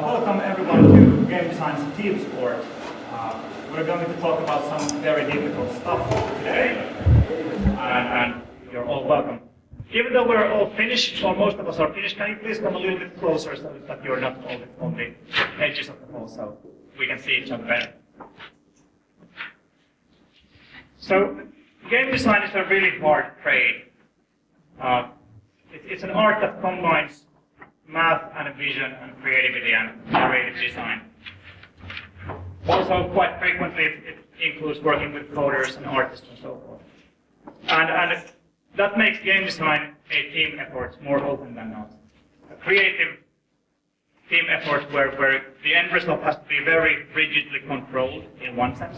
Welcome everyone to Game Design's Team Sport. We're going to talk about some very difficult stuff today, and you're all welcome. Even though we're all Finnish, or most of us are Finnish, can you please come a little bit closer so that you're not on the edges of the hall, so we can see each other better. So, game design is a really hard trade. It's an art that combines math and vision and creativity and creative design. Also, quite frequently, it includes working with coders and artists and so forth. And that makes game design a team effort more often than not. A creative team effort where the end result has to be very rigidly controlled in one sense,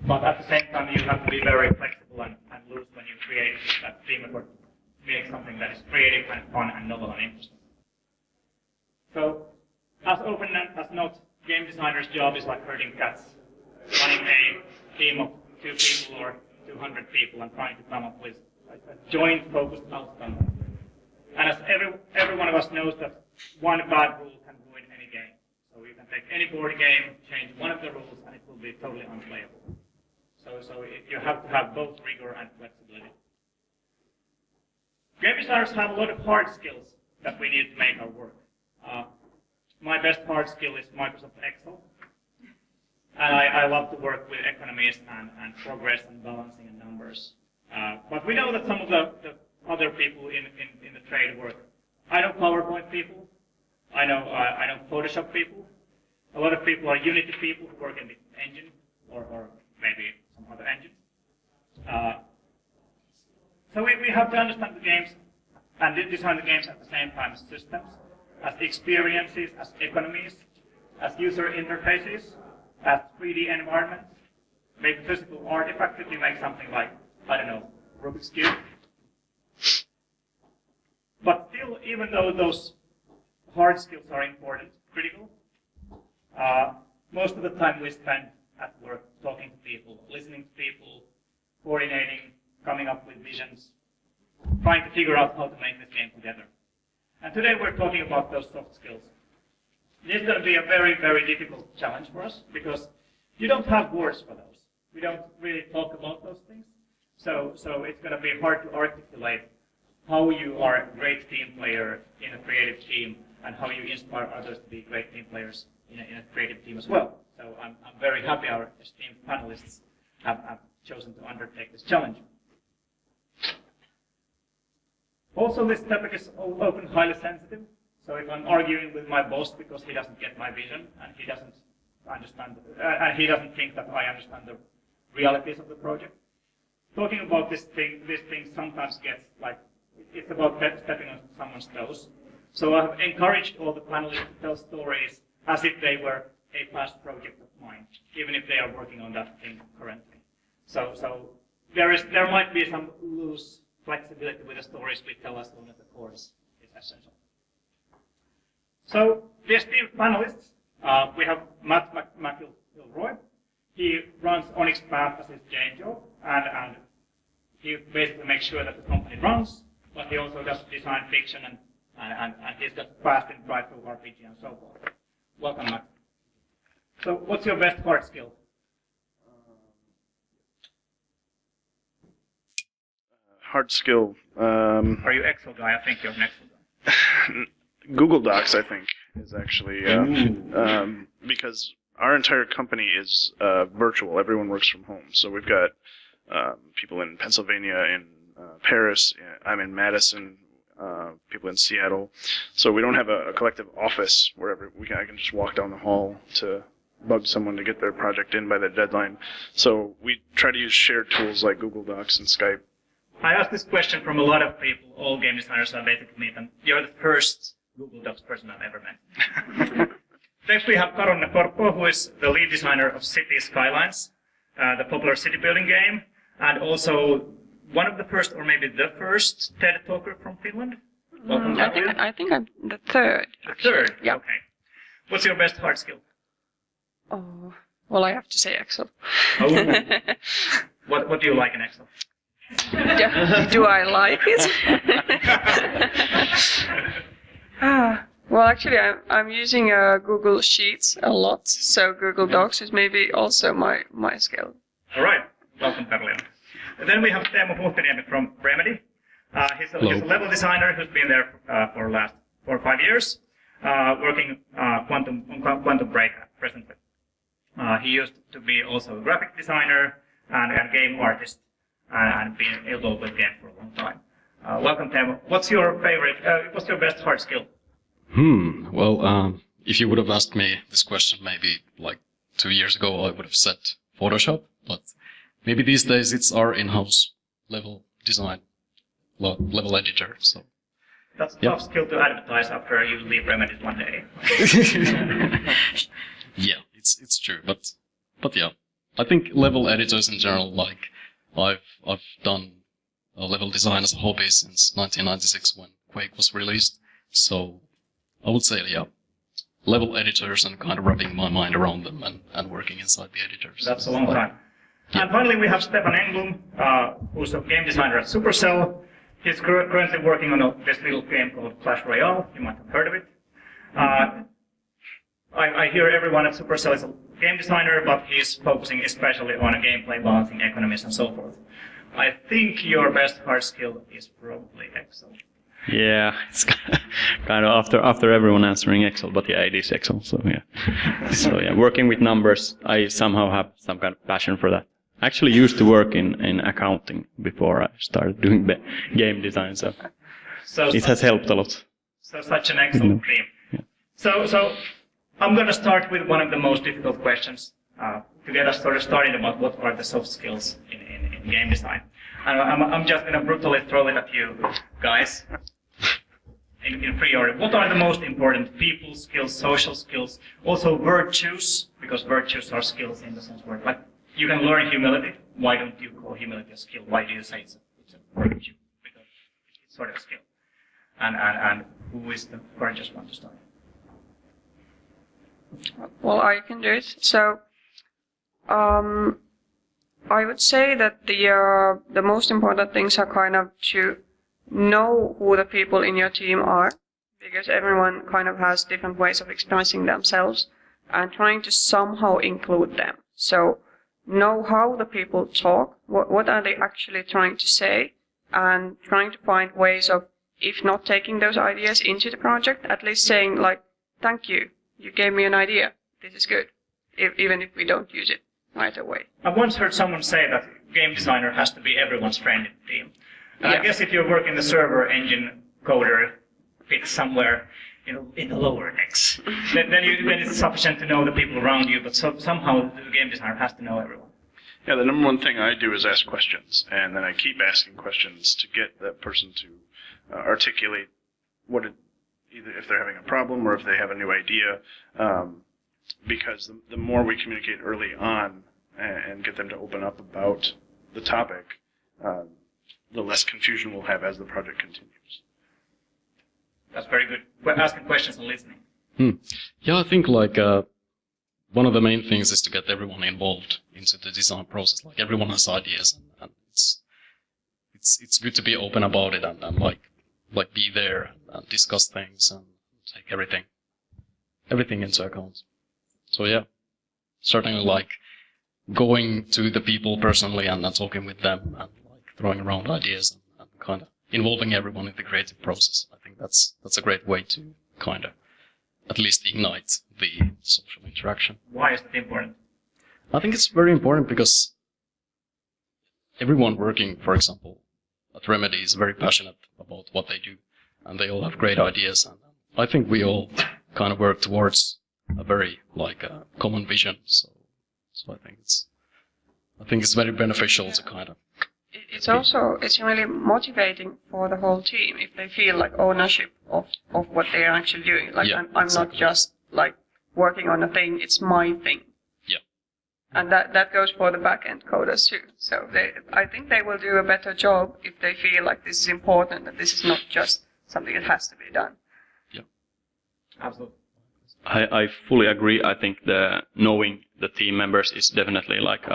but at the same time you have to be very flexible and loose when you create that team effort to make something that is creative and fun and novel and interesting. So, as often as not, game designer's job is like herding cats, running a team of 2 people or 200 people and trying to come up with a joint focused outcome. And as every one of us knows that one bad rule can ruin any game. So you can take any board game, change one of the rules, and it will be totally unplayable. So you have to have both rigor and flexibility. Game designers have a lot of hard skills that we need to make our work. My best hard skill is Microsoft Excel. And I love to work with economies and progress and balancing and numbers. But we know that some of the other people in the trade work. I know PowerPoint people. I know Photoshop people. A lot of people are Unity people who work in the engine or maybe some other engine. So we have to understand the games and design the games at the same time as systems, as experiences, as economies, as user interfaces, as 3D environments, make a physical artifact if you make something like, I don't know, Rubik's Cube. But still, even though those hard skills are important, critical, most of the time we spend at work talking to people, listening to people, coordinating, coming up with visions, trying to figure out how to make this game together. And today we're talking about those soft skills. This is going to be a very, very difficult challenge for us because you don't have words for those. We don't really talk about those things. So it's going to be hard to articulate how you are a great team player in a creative team and how you inspire others to be great team players in a creative team as well. So I'm very happy our esteemed panelists have chosen to undertake this challenge. Also, this topic is often highly sensitive. So if I'm arguing with my boss because he doesn't get my vision and he doesn't understand, and he doesn't think that I understand the realities of the project, talking about this thing sometimes gets like, it's about stepping on someone's toes. So I have encouraged all the panelists to tell stories as if they were a past project of mine, even if they are working on that thing currently. So there might be some loose flexibility with the stories we tell as long as the course is essential. So, the esteemed panelists, we have McElroy. He runs Onyx Path as his day job, and he basically makes sure that the company runs, but he also does design fiction, and he's got fast and drive-through RPG and so forth. Welcome, Matt. So, what's your best hard skill? Hard skill. Are you Excel guy? I think you're an Excel guy. Google Docs, I think, is actually because our entire company is virtual. Everyone works from home. So we've got people in Pennsylvania, in Paris. I'm in Madison. People in Seattle. So we don't have a collective office where I can just walk down the hall to bug someone to get their project in by the deadline. So we try to use shared tools like Google Docs and Skype. I asked this question from a lot of people. All game designers I basically meet, and you're the first Google Docs person I've ever met. Next we have Korppoo, who is the lead designer of City Skylines, the popular city building game, and also one of the first, or maybe the first, TED talker from Finland. Welcome, I think I'm the third. The third? Yeah. Okay. What's your best hard skill? Oh, well, I have to say Excel. Oh. What do you like in Excel? Do I like it? Well, actually, I'm using Google Sheets a lot, so Google Docs is maybe also my skill. All right. Welcome, Karoliina. And then we have Teemu Huhtiniemi from Remedy. He's a level designer who's been there for the last 4 or 5 years, working on Quantum Break presently. He used to be also a graphic designer and game artist, and been involved with games for a long time. Welcome, Teemu. What's your best hard skill? Well, if you would have asked me this question maybe like 2 years ago, I would have said Photoshop, but maybe these days it's our in-house level design, level editor. So that's a tough skill to advertise after you leave Remedy one day. Yeah, it's true, but yeah, I think level editors in general, like I've done level design as a hobby since 1996 when Quake was released. So I would say, yeah, level editors and kind of wrapping my mind around them and working inside the editors. That's a long time. Yeah. And finally, we have Stefan Engblom, who's a game designer at Supercell. He's currently working on this little game called Clash Royale. You might have heard of it. I hear everyone at Supercell is a game designer, but he's focusing especially on gameplay, balancing economies, and so forth. I think your best hard skill is probably Excel. Yeah, it's kind of after everyone answering Excel, but yeah, it is Excel. So yeah, so yeah, working with numbers, I somehow have some kind of passion for that. I actually used to work in accounting before I started doing game design, so it has helped a lot. So such an Excel dream. Yeah. So I'm going to start with one of the most difficult questions to get us sort of started about what are the soft skills in game design. And I'm just going to brutally throw it at you guys. In free order, what are the most important people skills, social skills, also virtues, because virtues are skills in the sense where, like, you can learn humility. Why don't you call humility a skill? Why do you say it's a virtue? Because it's sort of a skill. And who is the courageous one to start? Well, I can do it. So, I would say that the most important things are kind of to know who the people in your team are, because everyone kind of has different ways of expressing themselves, and trying to somehow include them. So know how the people talk, what are they actually trying to say, and trying to find ways of, if not taking those ideas into the project, at least saying like, thank you, you gave me an idea, this is good, even if we don't use it right away. I once heard someone say that game designer has to be everyone's friend in the team. And Yeah. I guess if you work in the server engine coder fits somewhere in the lower decks, then it's sufficient to know the people around you, but somehow the game designer has to know everyone. Yeah, the number one thing I do is ask questions, and then I keep asking questions to get that person to articulate either if they're having a problem or if they have a new idea, because the more we communicate early on and get them to open up about the topic, the less confusion we'll have as the project continues. That's very good. We're asking questions and listening. Yeah, I think like one of the main things is to get everyone involved into the design process. Like everyone has ideas, and it's good to be open about it and like be there and discuss things and take everything into account. So yeah, certainly like going to the people personally and talking with them and like throwing around ideas and kind of involving everyone in the creative process. I think that's a great way to kind of at least ignite the social interaction. Why is that important? I think it's very important because everyone working, for example, at Remedy is very passionate about what they do, and they all have great ideas, and I think we all kind of work towards a very like a common vision. So I think it's very beneficial to kind of. It's really motivating for the whole team if they feel like ownership of what they are actually doing. Like Yeah, I'm exactly. not just like working on a thing; it's my thing. Yeah. And that goes for the back-end coders too. So I think they will do a better job if they feel like this is important, that this is not just something that has to be done. Yeah. Absolutely. I fully agree. I think knowing the team members is definitely like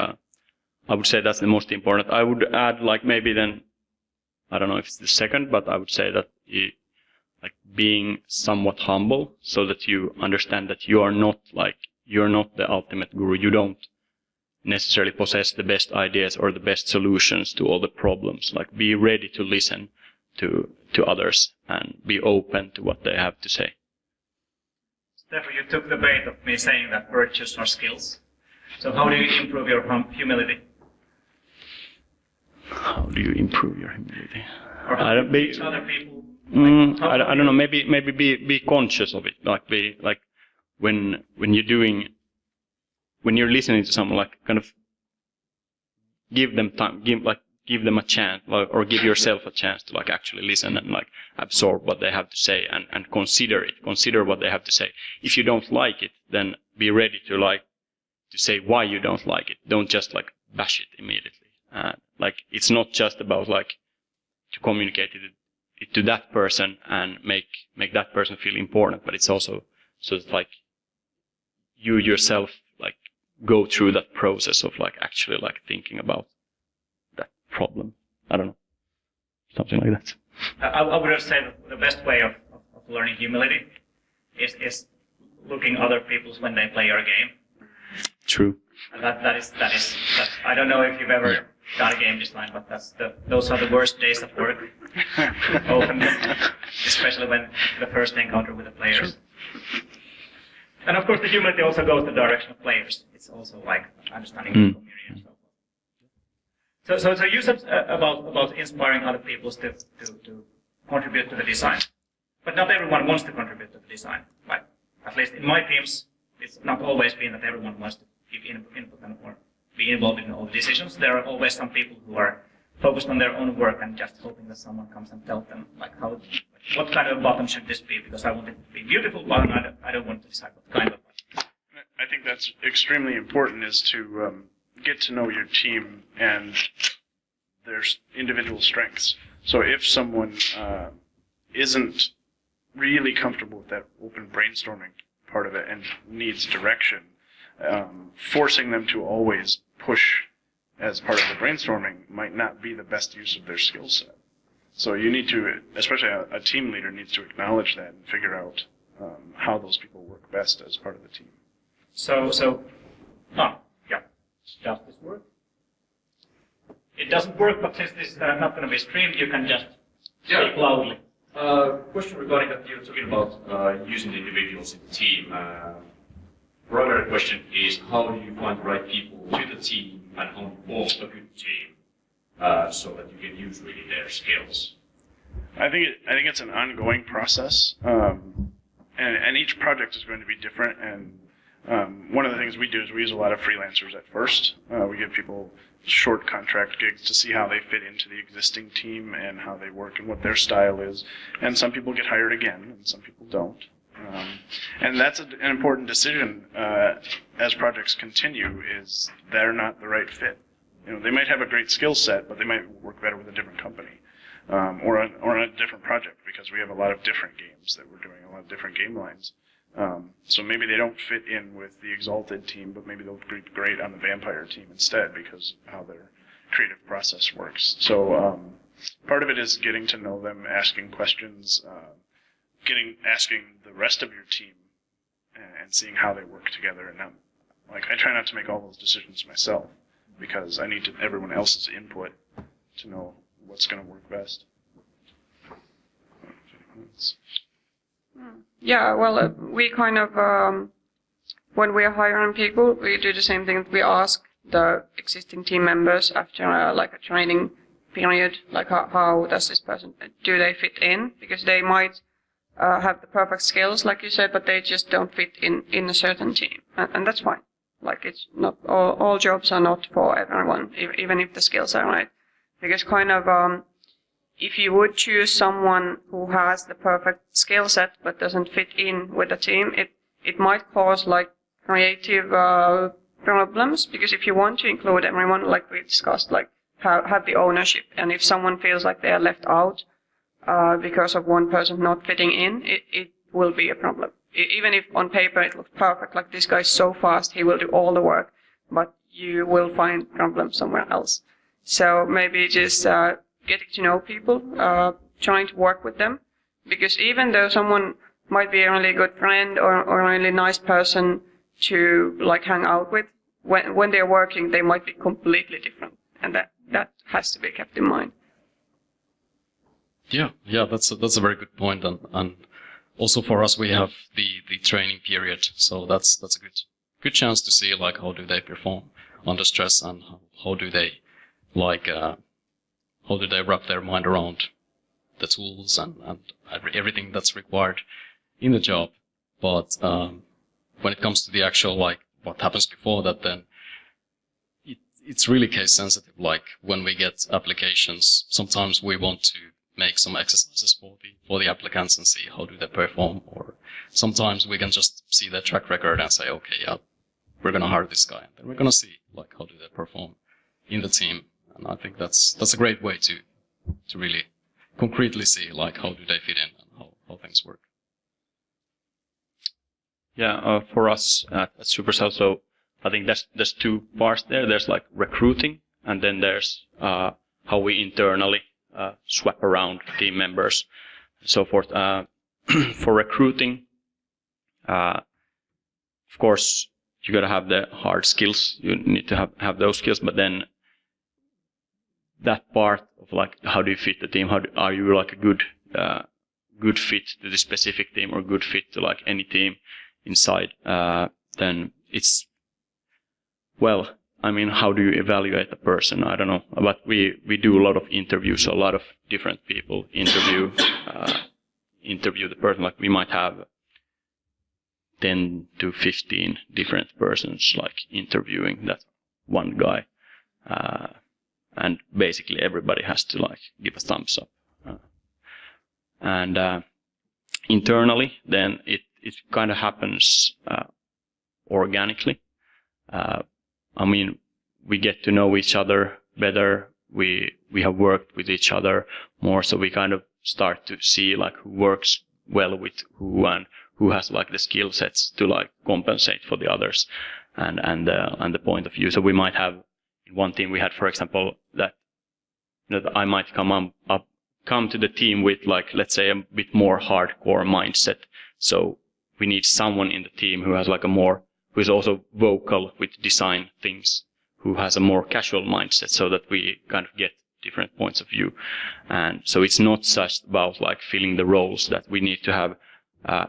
I would say that's the most important. I would add like maybe then, I don't know if it's the second, but I would say that like being somewhat humble, so that you understand that you're not the ultimate guru. You don't necessarily possess the best ideas or the best solutions to all the problems. Like, be ready to listen to others and be open to what they have to say. Stefan, you took the bait of me saying that virtues are skills. So how do you improve your humility? How do you improve your humility? Or how do you teach other people? I don't know. Maybe be conscious of it. Like, be like when you're listening to someone, like, kind of give them time, give them a chance, or give yourself a chance to, like, actually listen and, like, absorb what they have to say and consider what they have to say. If you don't like it, then be ready to say why you don't like it. Don't just, like, bash it immediately. Like, it's not just about, like, to communicate it to that person and make that person feel important, but it's also so that, like, you yourself, like, go through that process of, like, actually, like, thinking about that problem. I don't know. Something like that. I would have said the best way of learning humility is looking other people's when they play your game. True. And that is I don't know if you've ever done a game design, but those are the worst days at work. Often, especially when the first encounter with the players. And of course, the humility also goes the direction of players. It's also like understanding the community and so forth. So you said about inspiring other people to contribute to the design. But not everyone wants to contribute to the design. Like, at least in my teams, it's not always been that everyone wants to give input or be involved in all the decisions. There are always some people who are focused on their own work and just hoping that someone comes and tells them, like, what kind of button should this be? Because I want it to be a beautiful button. I don't want to decide what kind of button. I think that's extremely important, is to get to know your team and their individual strengths. So if someone isn't really comfortable with that open brainstorming part of it and needs direction, forcing them to always push as part of the brainstorming might not be the best use of their skill set. So you need to, especially a team leader needs to acknowledge that and figure out how those people work best as part of the team. Does this work? It doesn't work, but since this is not going to be streamed, you can just speak loudly. Question regarding that you're talking about using the individuals in the team. Primary question is, how do you find the right people to the team and how you form a good team so that you can use really their skills? I think it's an ongoing process, and each project is going to be different. And one of the things we do is we use a lot of freelancers at first. We give people short contract gigs to see how they fit into the existing team and how they work and what their style is. And some people get hired again, and some people don't. And that's an important decision as projects continue, is they're not the right fit. You know, they might have a great skill set, but they might work better with a different company or on a different project, because we have a lot of different games that we're doing, a lot of different game lines. So maybe they don't fit in with the Exalted team, but maybe they'll be great on the Vampire team instead because of how their creative process works. So part of it is getting to know them, asking questions, asking the rest of your team and seeing how they work together. And I try not to make all those decisions myself, because I need everyone else's input to know what's going to work best. Yeah, well, we kind of, when we are hiring people, we do the same thing. We ask the existing team members after like a training period, like how does this person, do they fit in? Because they might have the perfect skills, like you said, but they just don't fit in a certain team. And that's fine. Like, it's not, all jobs are not for everyone, even if the skills are right. Because kind of, if you would choose someone who has the perfect skill set but doesn't fit in with the team, it might cause like creative problems. Because if you want to include everyone, like we discussed, like have the ownership, and if someone feels like they are left out because of one person not fitting in, it will be a problem. Even if on paper it looks perfect, like this guy is so fast, he will do all the work, but you will find problems somewhere else. So maybe just getting to know people, trying to work with them, Because even though someone might be a really good friend or a really nice person to like hang out with, when they're working, they might be completely different, and that has to be kept in mind. Yeah, that's a very good point, and also for us we have the training period, so that's a good chance to see like how do they perform under stress, and how do they wrap their mind around the tools and everything that's required in the job. But when it comes to the actual like what happens before that, then it's really case sensitive. Like when we get applications, sometimes we want to make some exercises for the applicants and see how do they perform, or sometimes we can just see their track record and say, okay, yeah, we're gonna hire this guy, and then we're gonna see like how do they perform in the team. And I think that's a great way to really concretely see like how do they fit in and how things work. Yeah, for us at Supercell, so I think there's two parts there. There's like recruiting, and then there's how we internally swap around team members and so forth. For recruiting, of course, you gotta have the hard skills. You need to have those skills, but then that part of like how do you fit the team? Are you like a good fit to the specific team, or good fit to like any team inside? Then it's, well, I mean, how do you evaluate a person? I don't know, but we do a lot of interviews. So a lot of different people interview the person. Like we might have 10 to 15 different persons like interviewing that one guy, and basically everybody has to like give a thumbs up. And internally, then it kind of happens organically. I mean, we get to know each other better. We have worked with each other more, so we kind of start to see like who works well with who, and who has like the skill sets to like compensate for the others, and the point of view. So we might have in one team we had, for example, that I might come to the team with like, let's say, a bit more hardcore mindset. So we need someone in the team who has like who is also vocal with design things, who has a more casual mindset, so that we kind of get different points of view. And so it's not just about like filling the roles that we need to have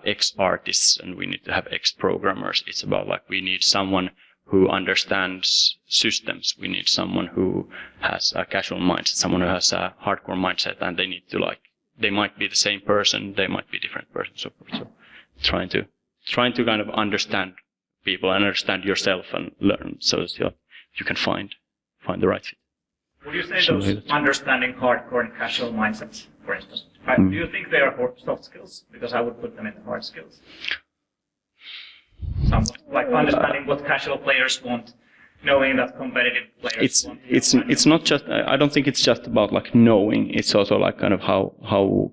X artists and we need to have X programmers. It's about like we need someone who understands systems. We need someone who has a casual mindset, someone who has a hardcore mindset, and they need to like, they might be the same person, they might be different persons, so forth. So trying to kind of understand people and understand yourself and learn, so that you can find the right fit. Would you say those understanding hardcore and casual mindsets, for instance, do you think they are soft skills? Because I would put them in the hard skills. Somewhat, like understanding what casual players want, knowing that competitive players want. It's not just, I don't think it's just about like knowing. It's also like kind of how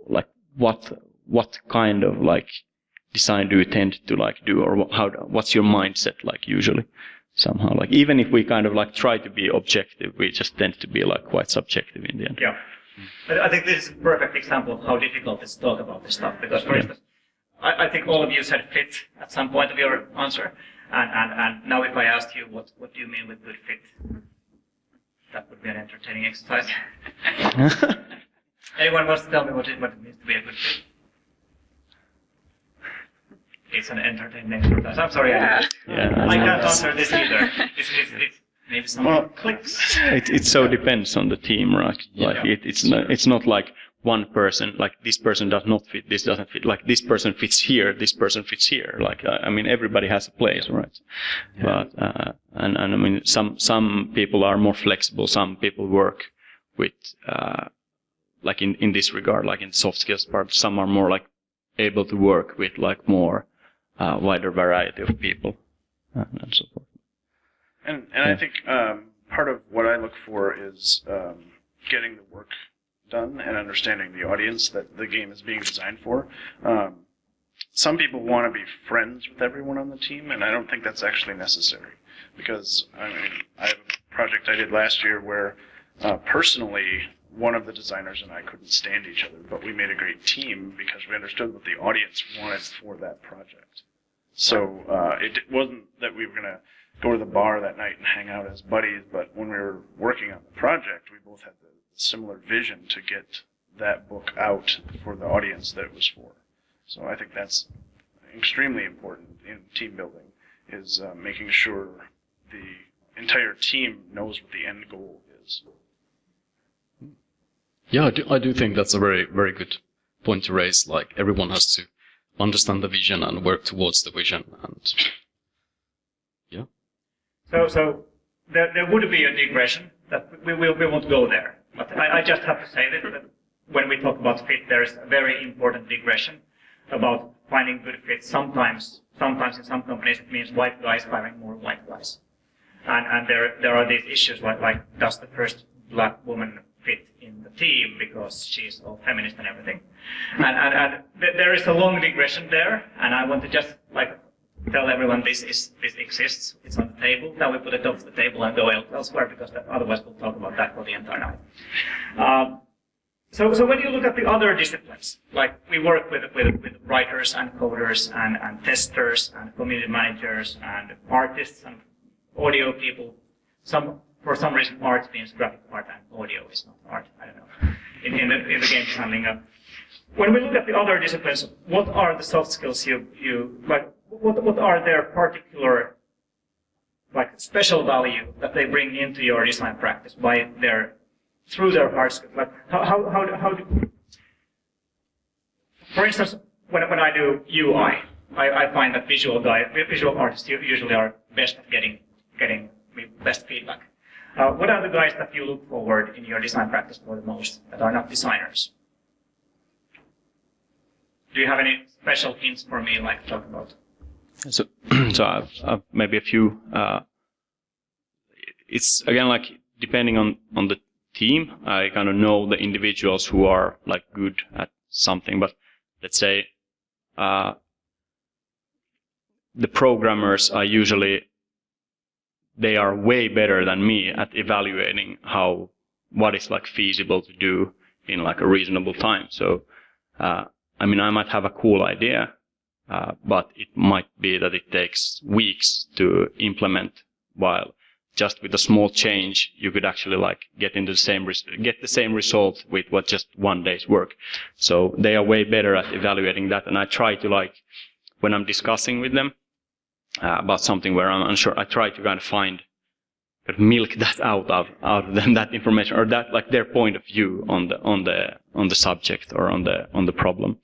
like what kind of like design do you tend to like do, or what's your mindset like usually? Somehow, like even if we kind of like try to be objective, we just tend to be like quite subjective in the end. Yeah, I think this is a perfect example of how difficult it is to talk about this stuff. Because, for instance, I think all of you said fit at some point of your answer, and now if I asked you what do you mean with good fit, that would be an entertaining exercise. Anyone wants to tell me what it means to be a good fit? It's an entertaining exercise. I'm sorry, I can't answer this either. It's maybe someone clicks. It so depends on the team, right? Like it's not like one person, like this person does not fit, this doesn't fit, like this person fits here, this person fits here. Like I mean, everybody has a place, right? Yeah. But and I mean, some people are more flexible. Some people work with like in this regard, like in soft skills part. Some are more like able to work with like more wider variety of people and so forth. And I think part of what I look for is getting the work done and understanding the audience that the game is being designed for. Some people want to be friends with everyone on the team, and I don't think that's actually necessary. Because, I mean, I have a project I did last year where personally one of the designers and I couldn't stand each other, but we made a great team because we understood what the audience wanted for that project. So it wasn't that we were going to go to the bar that night and hang out as buddies, but when we were working on the project, we both had the similar vision to get that book out for the audience that it was for. So I think that's extremely important in team building, is making sure the entire team knows what the end goal is. Yeah, I do think that's a very, very good point to raise. Like, everyone has to understand the vision and work towards the vision. And yeah. So there would be a digression that we won't go there. But I just have to say that when we talk about fit, there is a very important digression about finding good fit. Sometimes in some companies it means white guys hiring more white guys, and there are these issues like does the first black woman fit in the team because she's all feminist and everything, and there is a long digression there, and I want to just tell everyone this exists. It's on the table. Now we put it off the table and go elsewhere because otherwise we'll talk about that for the entire night. So when you look at the other disciplines, like we work with writers and coders and testers and community managers and artists and audio people. For some reason art means graphic art and audio is not art. I don't know. In the game design lingo. When we look at the other disciplines, what are the soft skills you like? What are their particular special value that they bring into your design practice through their hard skills? Like how do, for instance, when I do UI, I find that visual artists usually are best at getting best feedback. What are the guys that you look forward in your design practice for the most that are not designers? Do you have any special hints for me, like talk about? So I've maybe a few. It's again depending on the team. I kind of know the individuals who are good at something, but let's say the programmers are usually, they are way better than me at evaluating what is feasible to do in a reasonable time. So I might have a cool idea, but it might be that it takes weeks to implement, while just with a small change you could actually get the same result with just one day's work. So they are way better at evaluating that, and I try to when I'm discussing with them about something where I'm unsure, I try to milk that out of them, that information, or that their point of view on the subject or on the problem.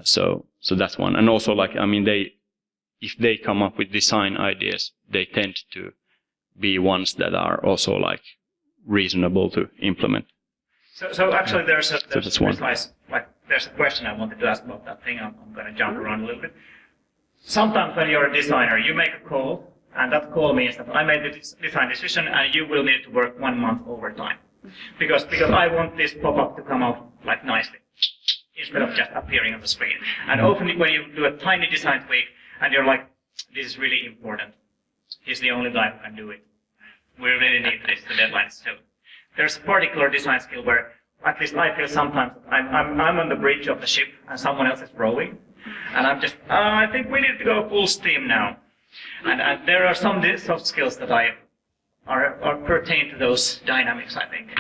So that's one. And also if they come up with design ideas, they tend to be ones that are also reasonable to implement. So actually there's a question I wanted to ask about that thing. I'm going to jump around a little bit. Sometimes when you're a designer, you make a call, and that call means that I made the design decision and you will need to work 1 month overtime. Because I want this pop-up to come out nicely, instead of just appearing on the screen. And often when you do a tiny design tweak and you're this is really important, he's the only guy who can do it. We really need this, the deadline is soon. There's a particular design skill where, at least I feel sometimes, I'm on the bridge of the ship and someone else is rowing. And I'm just, I think we need to go full steam now. And there are some soft skills that are pertain to those dynamics, I think.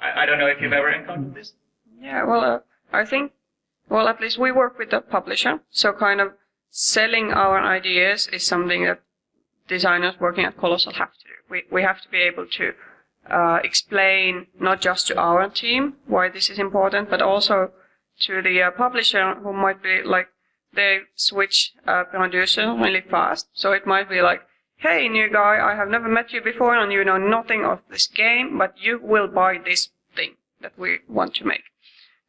I don't know if you've ever encountered this. Yeah, well, I think, at least we work with the publisher, so kind of selling our ideas is something that designers working at Colossal have to do. We have to be able to explain not just to our team why this is important, but also to the publisher, who might be they switch producer really fast. So it might be hey, new guy, I have never met you before and you know nothing of this game, but you will buy this thing that we want to make.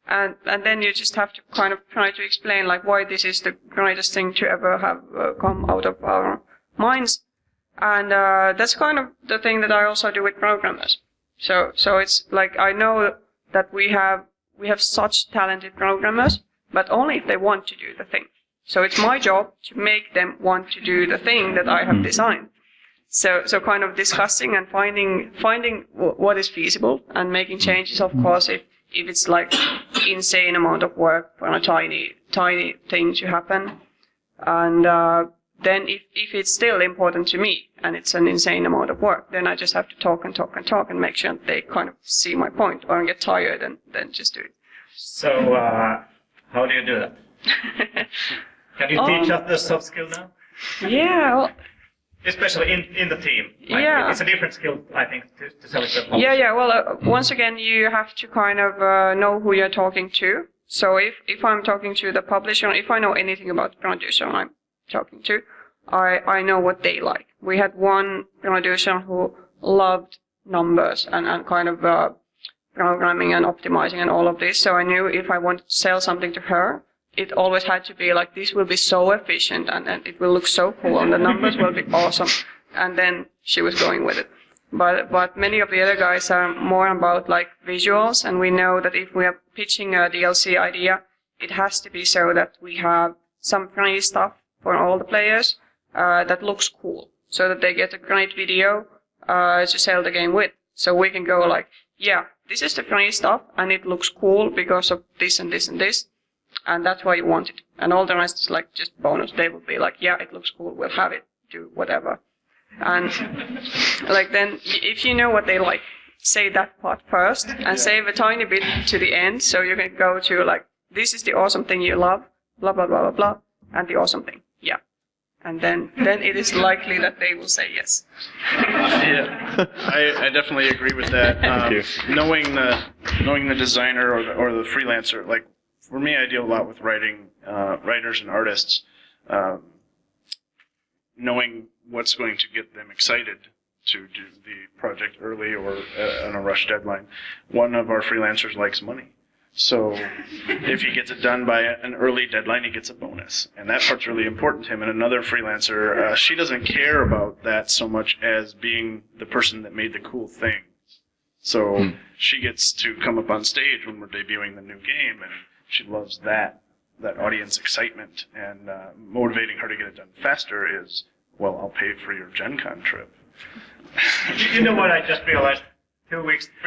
And then you just have to kind of try to explain why this is the greatest thing to ever have come out of our minds. And that's kind of the thing that I also do with programmers. So it's I know that we have such talented programmers, but only if they want to do the thing. So it's my job to make them want to do the thing that I have designed. So kind of discussing and finding what is feasible and making changes, of course, if it's like insane amount of work for a tiny thing to happen. And then if it's still important to me and it's an insane amount of work, then I just have to talk and make sure that they kind of see my point or get tired and then just do it. So, how do you do that? Can you teach us the soft skill now? Yeah, well, Especially in the team. Like, Yeah. It's a different skill, I think, to sell it to a publisher. yeah. Well, once again, you have to kind of know who you're talking to. So if I'm talking to the publisher, if I know anything about the producer I'm talking to, I know what they like. We had one producer who loved numbers and kind of programming and optimizing and all of this. So I knew if I wanted to sell something to her, it always had to be like, this will be so efficient and it will look so cool and the numbers will be awesome. And then she was going with it. But many of the other guys are more about like visuals, and we know that if we are pitching a DLC idea, it has to be so that we have some free stuff for all the players that looks cool, so that they get a great video to sell the game with. So we can go like, yeah, this is the free stuff and it looks cool because of this and this and this. And that's why you want it. And all the rest is like just bonus. They will be like, yeah, it looks cool, we'll have it, do whatever. And like then, if you know what they like, say that part first and save a tiny bit to the end, so you can go to like, this is the awesome thing you love, blah, blah, blah, blah, blah, and the awesome thing, yeah. And then it is likely that they will say yes. Yeah, I definitely agree with that. Knowing the designer or the freelancer, like for me, I deal a lot with writers and artists. Knowing what's going to get them excited to do the project early or on a rush deadline. One of our freelancers likes money. So if he gets it done by an early deadline, he gets a bonus. And that part's really important to him. And another freelancer, she doesn't care about that so much as being the person that made the cool thing. So she gets to come up on stage when we're debuting the new game, and she loves that audience excitement. And motivating her to get it done faster is, well, I'll pay for your Gen Con trip. You know what I just realized? 3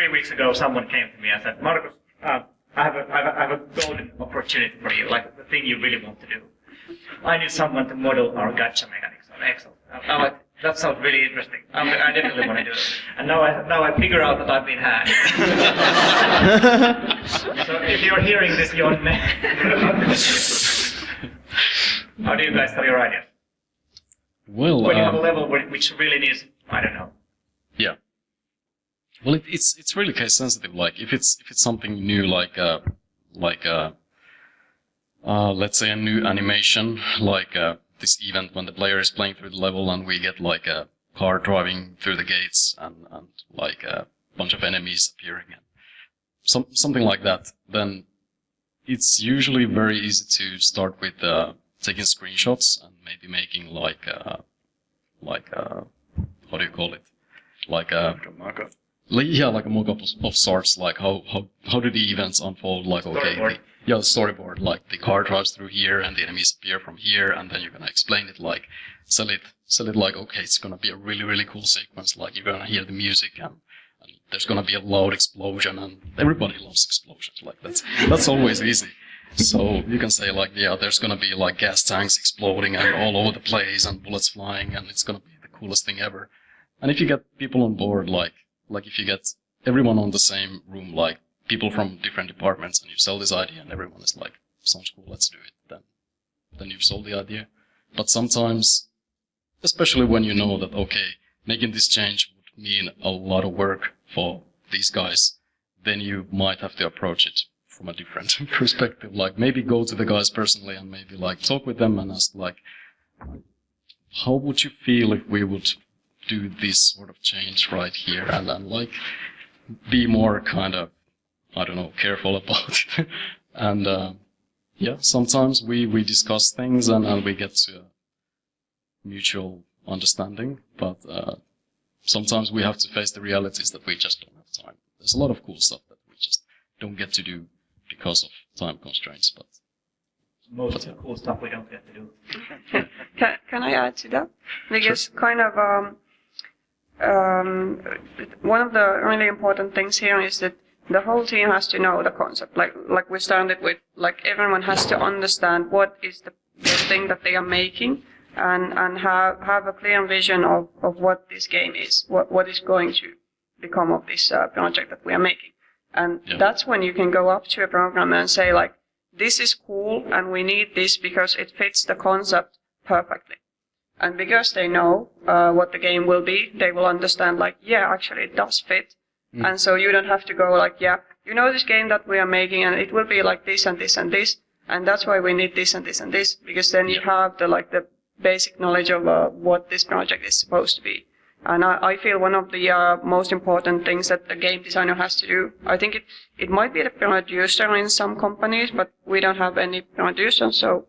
weeks ago, someone came to me and said, Markus, I have a golden opportunity for you, like the thing you really want to do. I need someone to model our gacha mechanics on Excel. I'm like, that sounds really interesting. I definitely want to do it. And now I figure out that I've been hacked. So if you're hearing this, Jon, how do you guys tell your ideas? Well, When you have a level which really needs, I don't know. Yeah. Well, it's really case sensitive. Like if it's something new, like let's say a new animation, like this event when the player is playing through the level and we get like a car driving through the gates and like a bunch of enemies appearing, and something like that. Then it's usually very easy to start with taking screenshots and maybe making like how do you call it? Like a mock-up. Yeah, like a mock-up of sorts, like how do the events unfold, like, okay, the storyboard, like the car drives through here and the enemies appear from here, and then you're gonna explain it, like, sell it like, okay, it's gonna be a really, really cool sequence, like, you're gonna hear the music, and there's gonna be a loud explosion, and everybody loves explosions, like, that's always easy. So you can say, like, yeah, there's gonna be, like, gas tanks exploding and all over the place, and bullets flying, and it's gonna be the coolest thing ever. And if you get people on board, like if you get everyone on the same room, like people from different departments, and you sell this idea and everyone is like, sounds cool, let's do it, then you've sold the idea. But sometimes, especially when you know that, okay, making this change would mean a lot of work for these guys, then you might have to approach it from a different perspective. Like maybe go to the guys personally and maybe like talk with them and ask like, how would you feel if we would do this sort of change right here, and then like be more kind of, I don't know, careful about it. And yeah, sometimes we discuss things and we get to a mutual understanding, but sometimes we have to face the realities that we just don't have time. There's a lot of cool stuff that we just don't get to do because of time constraints, but Most of the cool stuff we don't get to do. Can I add to that? Because kind of one of the really important things here is that the whole team has to know the concept. Like we started with, like everyone has to understand what is the thing that they are making, and have a clear vision of what this game is, what is going to become of this project that we are making. And that's when you can go up to a programmer and say, like, this is cool and we need this because it fits the concept perfectly. And because they know what the game will be, they will understand, like, yeah, actually it does fit. And so you don't have to go like, yeah, you know this game that we are making and it will be like this and this and this, and that's why we need this and this and this, because then you have the basic knowledge of what this project is supposed to be. And I feel one of the most important things that a game designer has to do, I think it might be the producer in some companies, but we don't have any producers, so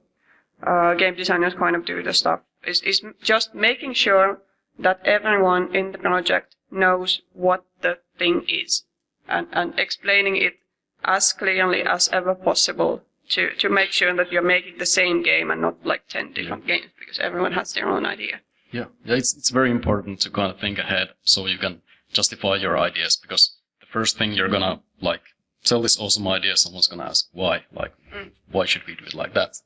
game designers kind of do the stuff, is just making sure that everyone in the project knows what the thing is, and explaining it as clearly as ever possible to make sure that you're making the same game and not like 10 different games, because everyone has their own idea. Yeah, it's very important to kind of think ahead so you can justify your ideas, because the first thing you're gonna like sell this awesome idea, someone's gonna ask why, like why should we do it like that,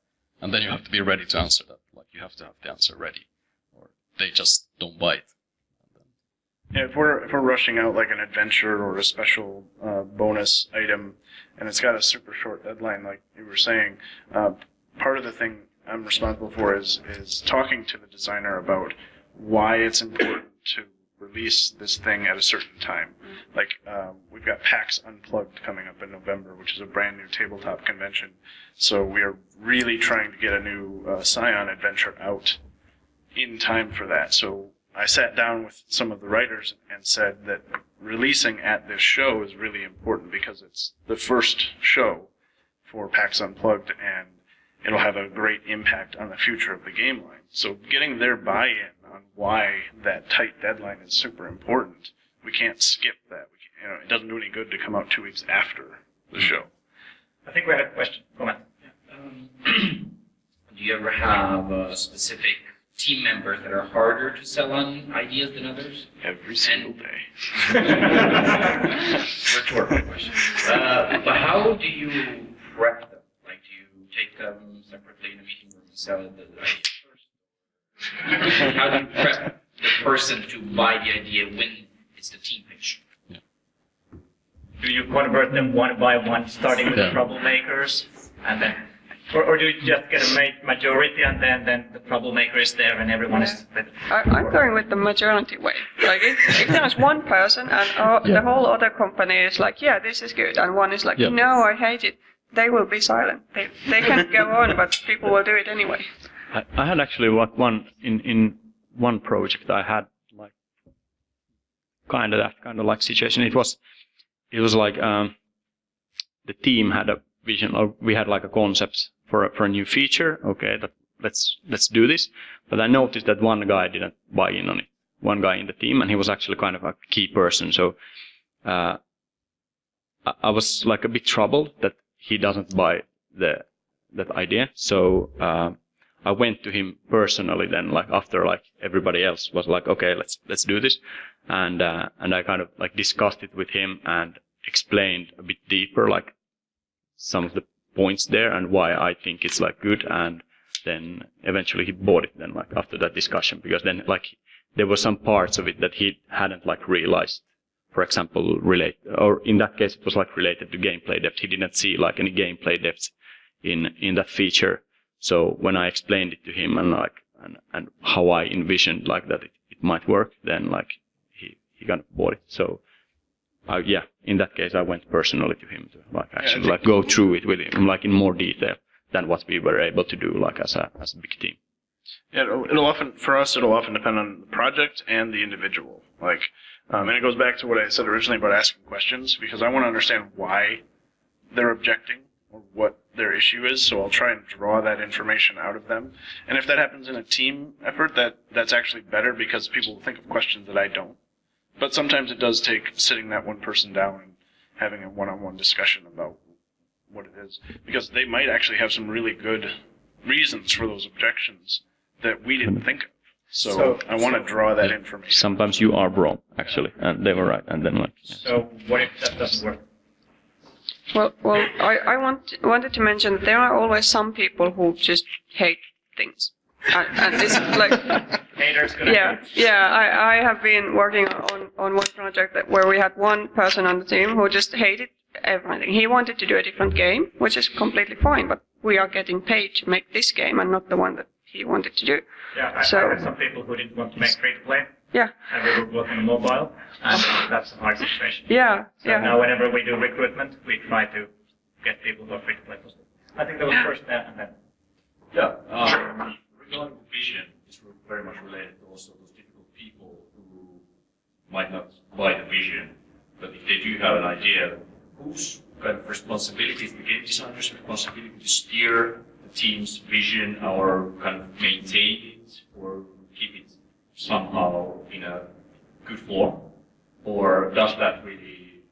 and then you have to be ready to answer that. Like you have to have the answer ready, or they just don't buy it. Yeah, if we're rushing out like an adventure or a special bonus item, and it's got a super short deadline, like you were saying, part of the thing I'm responsible for is talking to the designer about why it's important to release this thing at a certain time. Like we've got PAX Unplugged coming up in November, which is a brand new tabletop convention. So we are really trying to get a new Scion adventure out in time for that. So I sat down with some of the writers and said that releasing at this show is really important because it's the first show for PAX Unplugged, and it'll have a great impact on the future of the game line. So getting their buy-in on why that tight deadline is super important, we can't skip that. It doesn't do any good to come out 2 weeks after the show. I think we had a question. Comment. Do you ever have specific team members that are harder to sell on ideas than others? Every single day. Rhetorical question. But how do you prep them? Like, do you take them separately in a meeting room and sell the idea first? How do you prep the person to buy the idea when it's the team pitch? Do you convert them one by one, starting with the troublemakers, and then, or do you just get a majority and then the troublemaker is there and everyone is? I'm going with the majority way. Like if there's one person and the whole other company is like, yeah, this is good, and one is like, no, I hate it, they will be silent. They can go on, but people will do it anyway. I had actually one in one project I had like kind of like situation. It was like the team had a vision, or we had like a concept for a new feature. Okay, that let's do this. But I noticed that one guy didn't buy in on it. One guy in the team, and he was actually kind of a key person. So I was like a bit troubled that he doesn't buy that idea. So I went to him personally then, like after like everybody else was like, okay, let's do this, and I kind of like discussed it with him and explained a bit deeper like some of the points there and why I think it's like good, and then eventually he bought it then, like after that discussion, because then like there were some parts of it that he hadn't like realized. For example, in that case it was like related to gameplay depth. He didn't see like any gameplay depth in that feature. So when I explained it to him and how I envisioned like that it might work, then like he kind of bought it. So in that case I went personally to him to like actually like go through it with him like in more detail than what we were able to do like as a big team. Yeah, it'll often depend on the project and the individual. Like, and it goes back to what I said originally about asking questions, because I want to understand why they're objecting or what their issue is. So I'll try and draw that information out of them. And if that happens in a team effort, that's actually better because people think of questions that I don't. But sometimes it does take sitting that one person down and having a one-on-one discussion about what it is, because they might actually have some really good reasons for those objections that we didn't think of. So I want to draw that information. Sometimes you are wrong, actually, and they were right, and then like. Yeah. So what if that doesn't work? Well, I wanted to mention that there are always some people who just hate things, and this like Haters gonna I have been working on one project where we had one person on the team who just hated everything. He wanted to do a different game, which is completely fine, but we are getting paid to make this game and not the one that he wanted to do. Yeah, I had some people who didn't want to make free to play. Yeah. And we were working on mobile, and that's a hard situation. Yeah. So now whenever we do recruitment, we try to get people who are free to play. I think that was first there and then. Yeah, regarding vision, it's very much related to also those difficult people who might not buy the vision, but if they do have an idea, whose kind of responsibility is the game designer's responsibility to steer the team's vision or kind of maintain it or keep it somehow in a good form? Or does that really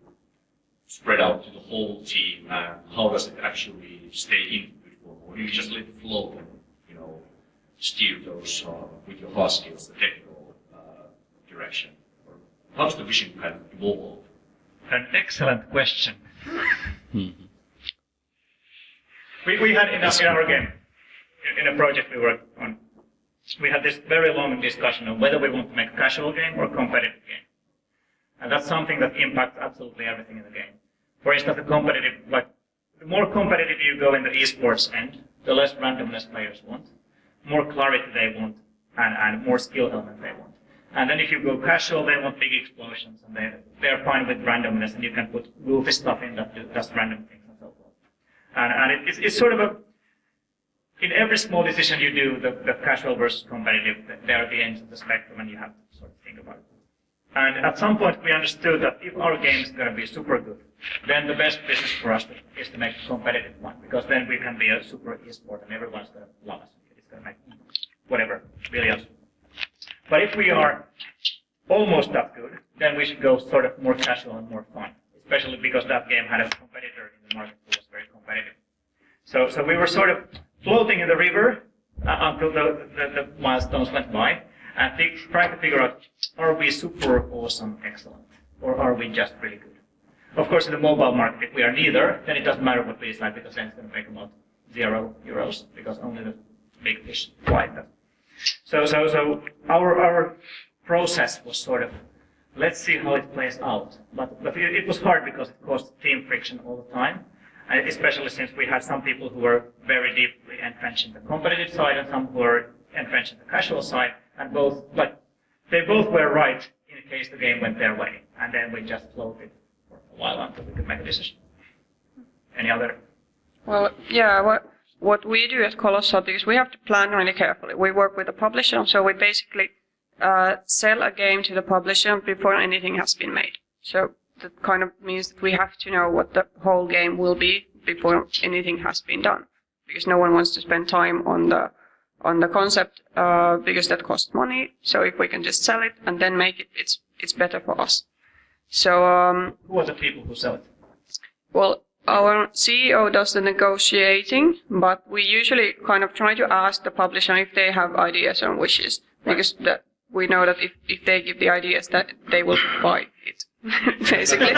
spread out to the whole team, and how does it actually stay in good form? Or do you just let it flow and, steer those with your hard skills, the technical direction? Or how does the vision kind of evolve? An excellent question. We had in our game, in a project we worked on, we had this very long discussion on whether we want to make a casual game or a competitive game. And that's something that impacts absolutely everything in the game. For instance, the more competitive you go in the esports end, the less randomness players want, more clarity they want, and more skill element they want. And then if you go casual, they want big explosions, and they're fine with randomness, and you can put goofy stuff in that does random things and so forth. And it's sort of in every small decision you do, the casual versus competitive, they are the ends of the spectrum, and you have to sort of think about it. And at some point we understood that if our game is going to be super good, then the best business for us is to make a competitive one, because then we can be a super esport and everyone's going to love us. It's going to make whatever, billions. But if we are almost that good, then we should go sort of more casual and more fun, especially because that game had a competitor in the market who was very competitive. So we were sort of floating in the river until the milestones went by, and trying to figure out, are we super awesome, excellent, or are we just really good? Of course, in the mobile market, if we are neither, then it doesn't matter what we decide, because then it's going to make about €0, because only the big fish fly that. So our process was sort of, let's see how it plays out. But it was hard because it caused team friction all the time, and especially since we had some people who were very deeply entrenched in the competitive side and some who were entrenched in the casual side, and they both were right in case the game went their way, and then we just floated for a while until we could make a decision. Any other? Well, yeah, what we do at Colossal, because we have to plan really carefully. We work with a publisher, so we basically sell a game to the publisher before anything has been made. So that kind of means that we have to know what the whole game will be before anything has been done, because no one wants to spend time on the concept because that costs money. So if we can just sell it and then make it, it's better for us. So who are the people who sell it? Well, our CEO does the negotiating, but we usually kind of try to ask the publisher if they have ideas or wishes, because we know that if they give the ideas, that they will buy it. Basically,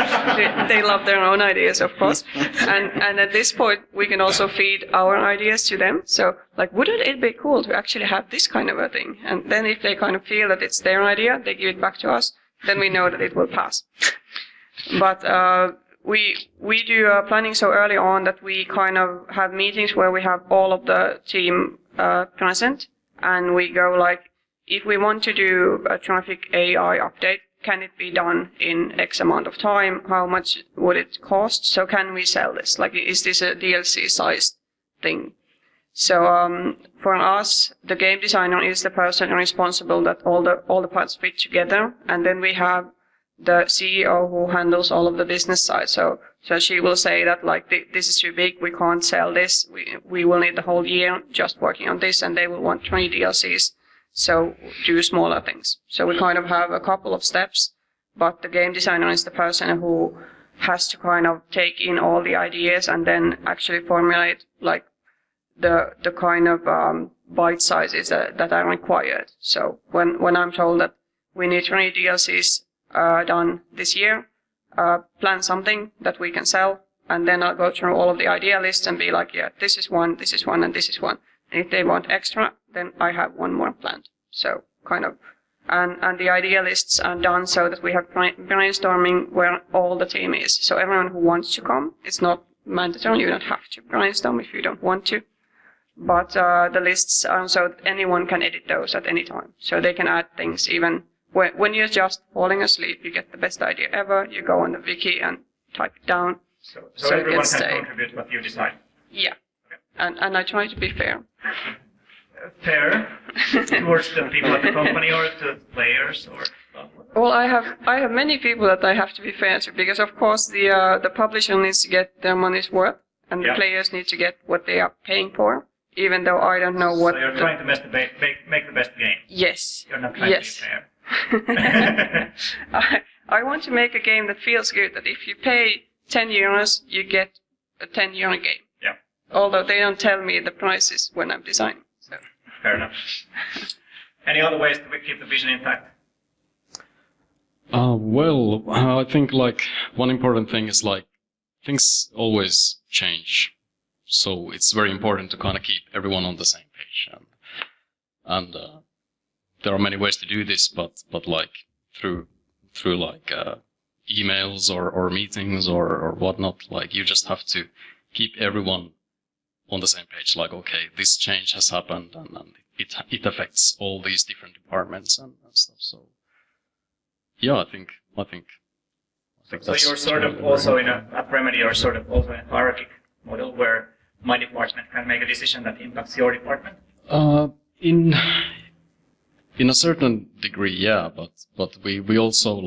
they love their own ideas, of course, and at this point we can also feed our ideas to them. So, like, wouldn't it be cool to actually have this kind of a thing? And then if they kind of feel that it's their idea, they give it back to us. Then we know that it will pass. But we do planning so early on that we kind of have meetings where we have all of the team present, and we go like, if we want to do a traffic AI update, can it be done in X amount of time? How much would it cost? So can we sell this? Like, is this a DLC-sized thing? So for us, the game designer is the person responsible that all the parts fit together, and then we have the CEO who handles all of the business side. So she will say that, like, this is too big, we can't sell this. We will need the whole year just working on this, and they will want 3 DLCs. So do smaller things. So we kind of have a couple of steps, but the game designer is the person who has to kind of take in all the ideas and then actually formulate like the kind of bite sizes that are required. So when I'm told that we need 3 DLCs done this year, plan something that we can sell, and then I'll go through all of the idea lists and be like, yeah, this is one, and this is one. And if they want extra, then I have one more planned. So kind of, and the idea lists are done so that we have brainstorming where all the team is. So everyone who wants to come, it's not mandatory, you don't have to brainstorm if you don't want to. But the lists are so that anyone can edit those at any time. So they can add things even when you're just falling asleep, you get the best idea ever, you go on the wiki and type it down. So everyone can contribute what you decide. Yeah. Okay. And I try to be fair. Fair towards the people at the company or to the players or? Well, I have many people that I have to be fair to, because of course the publisher needs to get their money's worth, and the players need to get what they are paying for, even though I don't know what. So you're trying to make the best game. Yes. You're not trying to be fair. I want to make a game that feels good. That if you pay 10 euros, you get a 10 euro game. Yeah. Although they don't tell me the prices when I'm designing. So. Fair enough. Any other ways to keep the vision intact? Well, I think like one important thing is like things always change, so it's very important to kind of keep everyone on the same page. And there are many ways to do this, but like through like emails or meetings or whatnot, like you just have to keep everyone on the same page. Like, okay, this change has happened and it affects all these different departments and stuff. So. Yeah, I think So that's you're sort of also in a Remedy, you're sort of also in a hierarchic model where my department can make a decision that impacts your department? In a certain degree, yeah, but we also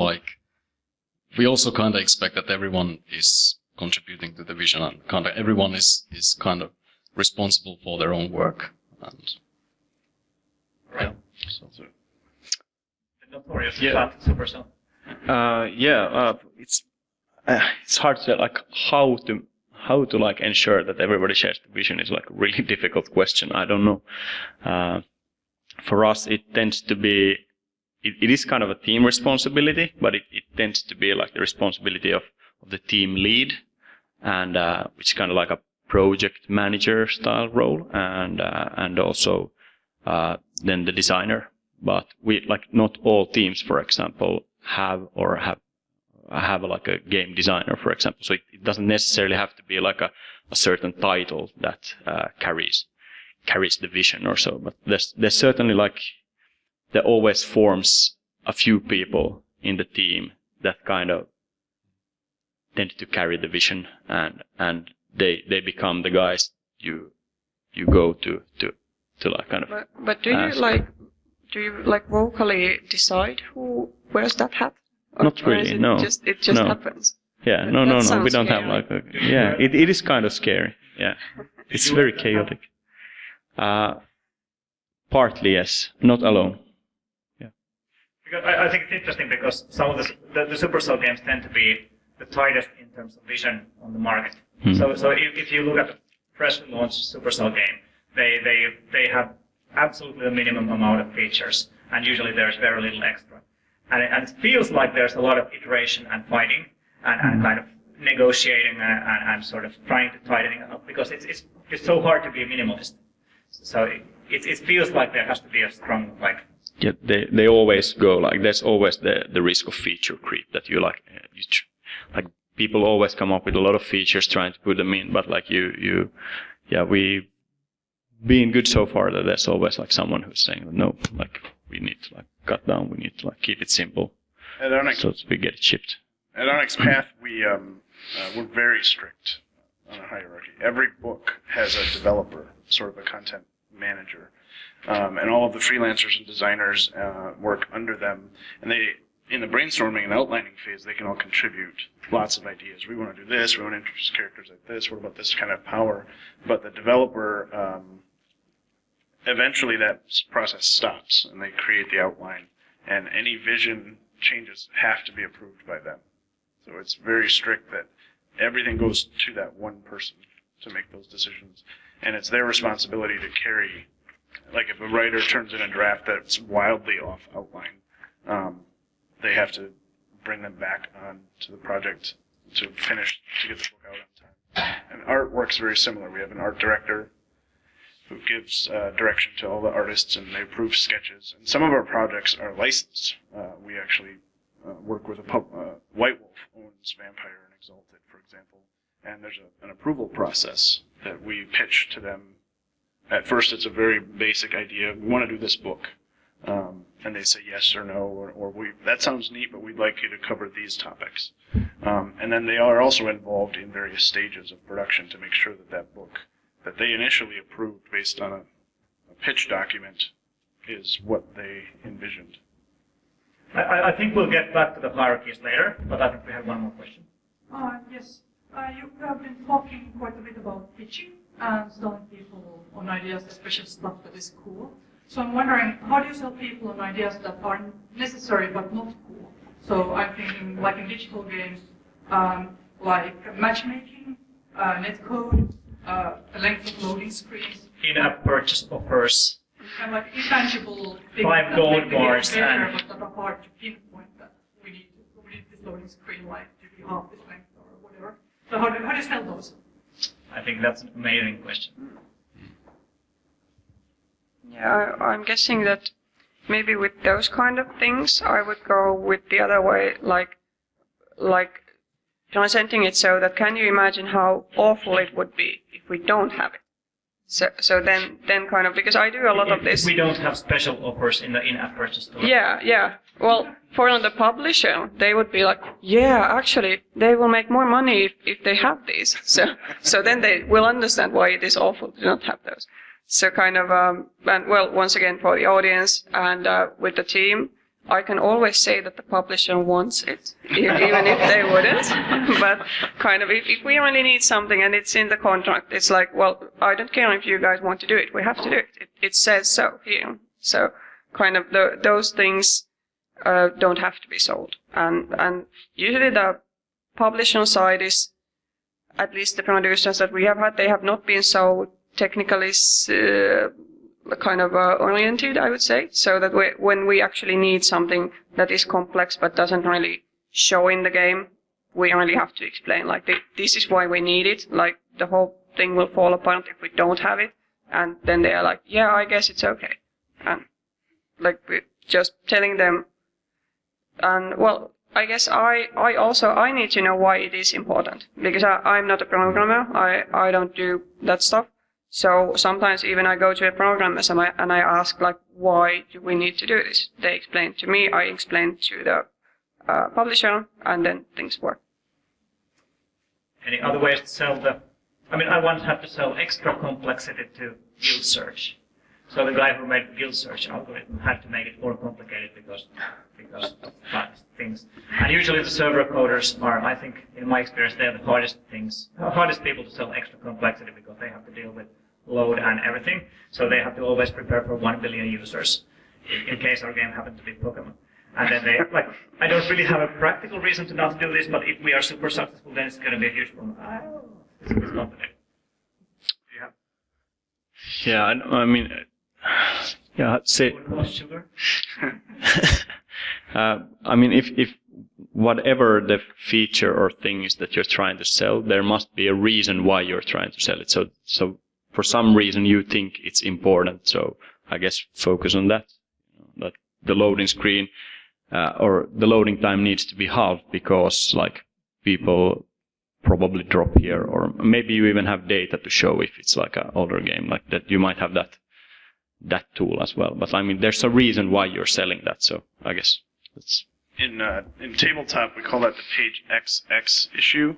kind of expect that everyone is contributing to the vision and kind of everyone is kind of responsible for their own work and right. Yeah. So. Notorious flat Supercell. It's hard to say like how to like ensure that everybody shares the vision is like a really difficult question. I don't know. For us, it tends to be it is kind of a team responsibility, but it tends to be like the responsibility of the team lead, and which is kind of like a project manager style role, and also then the designer. But we like not all teams, for example, have like a game designer, for example. So it doesn't necessarily have to be like a certain title that carries the vision or so. But there's certainly like there always forms a few people in the team that kind of tend to carry the vision, and they become the guys you go to like kind of. But do you like vocally decide who wears that hat? Or Not really, no. It just happens. Yeah, no. We don't have like a. Yeah, it is kind of scary. Yeah, it's very chaotic. Partly yes, not alone. Yeah. Because I think it's interesting because some of the Supercell games tend to be the tightest in terms of vision on the market. So if you look at the freshly launched Supercell game, they have absolutely the minimum amount of features, and usually there's very little extra. And it feels like there's a lot of iteration and fighting and kind of negotiating and sort of trying to tighten it up because it's so hard to be a minimalist. So it feels like there has to be a strong like. Yeah, they always go like there's always the risk of feature creep that you like like people always come up with a lot of features trying to put them in, but like we being good so far that there's always like someone who's saying no, like we need to like cut down, we need to like keep it simple, at Onyx, so we get it shipped. At Onyx Path, we're very strict on a hierarchy. Every book has a developer, sort of a content manager, and all of the freelancers and designers work under them, and they. In the brainstorming and outlining phase, they can all contribute lots of ideas. We want to do this, we want to introduce characters like this, what about this kind of power? But the developer, eventually that process stops and they create the outline, and any vision changes have to be approved by them. So it's very strict that everything goes to that one person to make those decisions, and it's their responsibility to carry like if a writer turns in a draft that's wildly off outline, they have to bring them back on to the project to finish, to get the book out on time. And art works very similar. We have an art director who gives direction to all the artists, and they approve sketches. And some of our projects are licensed. We actually work with White Wolf owns Vampire and Exalted, for example, and there's an approval process that we pitch to them. At first, it's a very basic idea. We want to do this book, and they say yes or no, or that sounds neat, but we'd like you to cover these topics. And then they are also involved in various stages of production to make sure that that book that they initially approved based on a pitch document is what they envisioned. I think we'll get back to the hierarchies later, but I think we have one more question. Yes. You have been talking quite a bit about pitching and selling people on ideas, especially stuff that is cool. So I'm wondering, how do you sell people on ideas that are necessary but not cool? So I'm thinking, like in digital games, like matchmaking, netcode, the length of loading screens. In-app purchase offers. And like intangible things 5 gold bars better, and but that are hard to pinpoint that we need this loading screen like to be half this length or whatever. So how do you sell those? I think that's an amazing question. Yeah, I'm guessing that maybe with those kind of things, I would go with the other way, like presenting it so that can you imagine how awful it would be if we don't have it? So then kind of, because I do a lot of this. We don't have special offers in the in-app purchase store. Yeah. Well, for the publisher, they would be like, yeah, actually, they will make more money if they have these. So then they will understand why it is awful to not have those. So kind of, and well, once again, for the audience and with the team, I can always say that the publisher wants it, even if they wouldn't. But kind of, if we really need something and it's in the contract, it's like, well, I don't care if you guys want to do it. We have to do it. It says so here. So kind of those things don't have to be sold. And usually the publisher side is, at least the producers that we have had, they have not been so technically kind of oriented, I would say, so that when we actually need something that is complex but doesn't really show in the game, we really have to explain, like, this is why we need it, like, the whole thing will fall apart if we don't have it, and then they are like, yeah, I guess it's okay. And, like, we're just telling them, and, well, I guess I need to know why it is important, because I'm not a programmer, I don't do that stuff. So sometimes even I go to a programmer and I ask, like, why do we need to do this? They explain to me, I explain to the publisher, and then things work. Any other ways to sell I once had to sell extra complexity to guild search. So the guy who made the guild search algorithm had to make it more complicated because of things. And usually the server coders are, I think, in my experience, they're the hardest people to sell extra complexity because they have to deal with load and everything. So they have to always prepare for 1 billion users in case our game happens to be Pokemon. And then they, like, I don't really have a practical reason to not do this, but if we are super successful, then it's going to be a huge problem. It's complicated. Yeah, I mean, yeah, I'd say. Sugar? I mean, if whatever the feature or thing is that you're trying to sell, there must be a reason why you're trying to sell it. So for some reason you think it's important. So I guess focus on that. That the loading screen or the loading time needs to be halved because, like, people probably drop here, or maybe you even have data to show if it's like an older game like that. You might have that tool as well. But I mean, there's a reason why you're selling that. So I guess that's. In tabletop, we call that the page XX issue.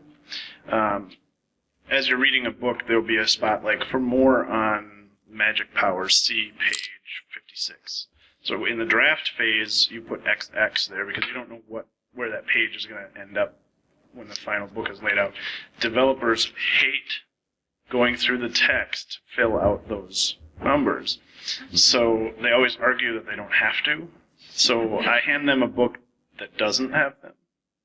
As you're reading a book, there'll be a spot like, for more on magic powers, see page 56. So in the draft phase, you put XX there because you don't know where that page is going to end up when the final book is laid out. Developers hate going through the text to fill out those numbers. So they always argue that they don't have to. So I hand them a book that doesn't have them,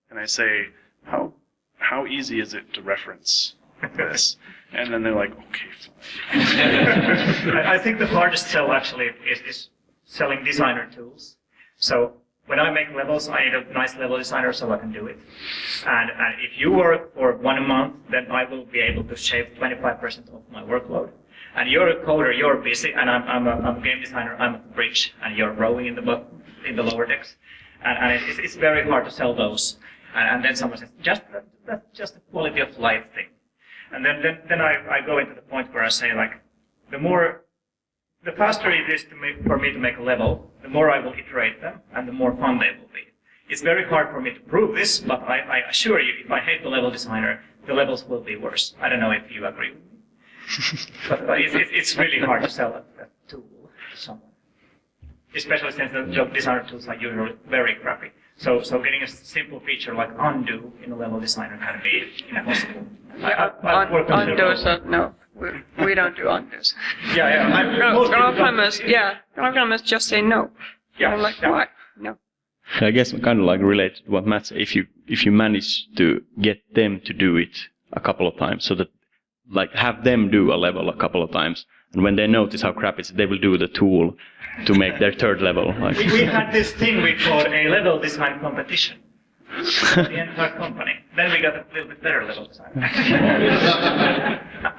and I say, how easy is it to reference this? And then they're like, okay, fine. I think the hardest sell actually is selling designer tools. So when I make levels, I need a nice level designer so I can do it. And if you work for 1 month, then I will be able to shave 25% of my workload. And you're a coder, you're busy, and I'm a game designer, I'm a bridge, and you're rowing in the lower decks. And it's very hard to sell those. And then someone says, that's just a quality of life thing. And then I go into the point where I say, like, the faster it is for me to make a level, the more I will iterate them, and the more fun they will be. It's very hard for me to prove this, but I assure you, if I hate the level designer, the levels will be worse. I don't know if you agree with me. But it's really hard to sell a tool to someone. Especially since the job designer tools are usually very crappy. So getting a simple feature like undo in a level designer can be impossible. Undos, no. We don't do undos. Yeah. Programmers just say no. Yeah, I'm like, yeah. why? No. I guess kind of like related to what Matt said, if you manage to get them to do it a couple of times, so that like have them do a level a couple of times, and when they notice how crap it is, they will do the tool to make their third level. Like. We had this thing we called a level design competition. The entire company. Then we got a little bit better level designer.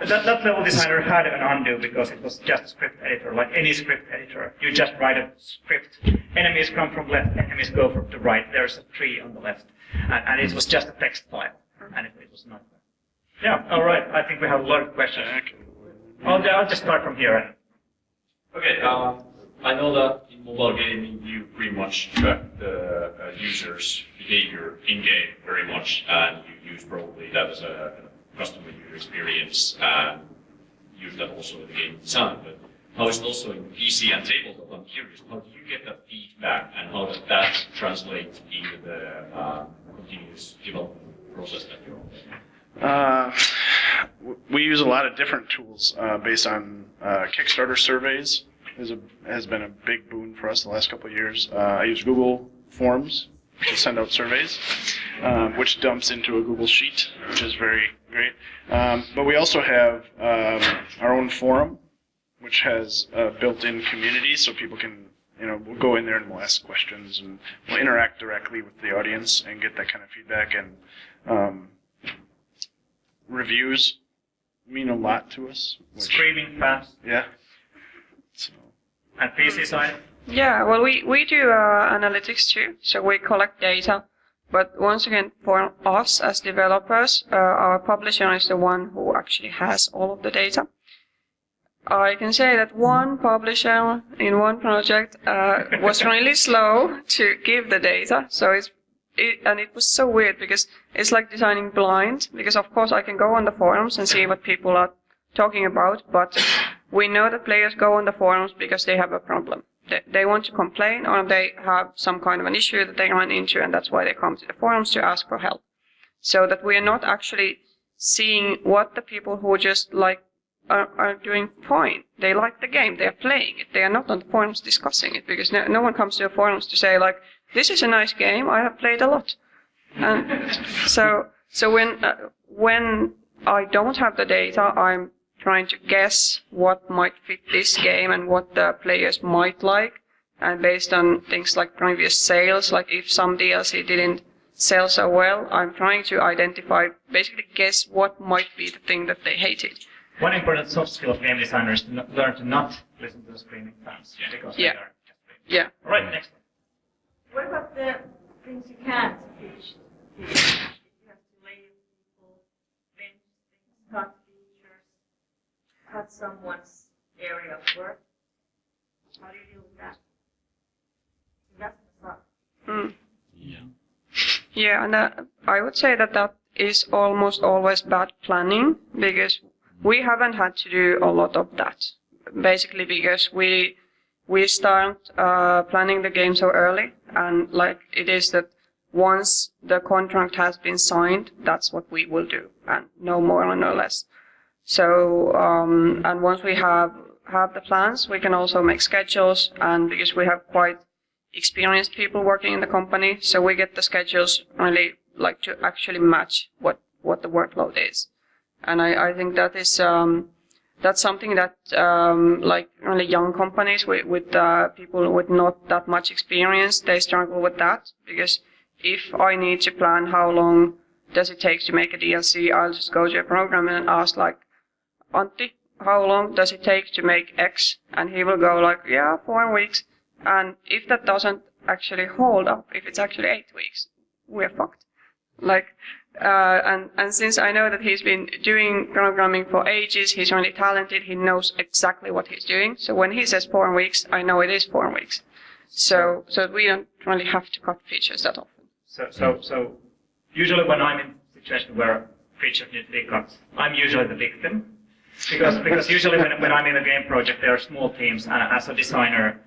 that level designer had an undo because it was just a script editor, like any script editor. You just write a script. Enemies come from left, enemies go from the right. There's a tree on the left. And it was just a text file. And it was not. Yeah, all right. I think we have a lot of questions. I'll just start from here. Okay, I know that in mobile gaming you pretty much track the user's behavior in-game very much, and you use probably that as a customer user experience and use that also in the game design. But how is it also in PC and tabletop? I'm curious, how do you get that feedback and how does that translate into the continuous development process that you're on? We use a lot of different tools based on Kickstarter surveys. Has been a big boon for us the last couple of years. I use Google Forms to send out surveys, which dumps into a Google Sheet, which is very great. But we also have our own forum, which has a built-in community, so people can, we'll go in there and we'll ask questions and we'll interact directly with the audience and get that kind of feedback. And reviews mean a lot to us. Screaming fans. Yeah. So. And PC side? Yeah, well, we do analytics too, so we collect data. But once again, for us as developers, our publisher is the one who actually has all of the data. I can say that one publisher in one project was really slow to give the data, so it was so weird because it's like designing blind, because of course I can go on the forums and see what people are talking about, but we know that players go on the forums because they have a problem. They want to complain or they have some kind of an issue that they run into, and that's why they come to the forums to ask for help. So that we are not actually seeing what the people who just like are doing fine. They like the game, they are playing it. They are not on the forums discussing it, because no one comes to the forums to say like, this is a nice game, I have played a lot. And so when I don't have the data, I'm trying to guess what might fit this game and what the players might like. And based on things like previous sales, like if some DLC didn't sell so well, I'm trying to identify, basically guess what might be the thing that they hated. One important soft skill of game designers is to learn to not listen to the screaming fans. Because they are just screaming. Yeah. All right, next one. What about the things you can't teach? You have to lay people, bench things, cut features, cut someone's area of work. How do you deal with that? That's the stuff. Yeah, and I would say that is almost always bad planning, because we haven't had to do a lot of that. Basically because we start planning the game so early, and like it is that once the contract has been signed, that's what we will do, and no more and no less. So and once we have the plans, we can also make schedules, and because we have quite experienced people working in the company, so we get the schedules really like to actually match what the workload is. And I think that is that's something that like really young companies with people with not that much experience, they struggle with that, because if I need to plan how long does it take to make a DLC, I'll just go to a programmer and ask like, Antti, how long does it take to make X? And he will go like, yeah, 4 weeks. And if that doesn't actually hold up, if it's actually 8 weeks, we're fucked. Like, and since I know that he's been doing programming for ages, he's really talented, he knows exactly what he's doing. So when he says 4 weeks, I know it is 4 weeks. So we don't really have to cut features that often. So usually when I'm in a situation where features need to be cut, I'm usually the victim. Because usually when I'm in a game project, there are small teams, and as a designer,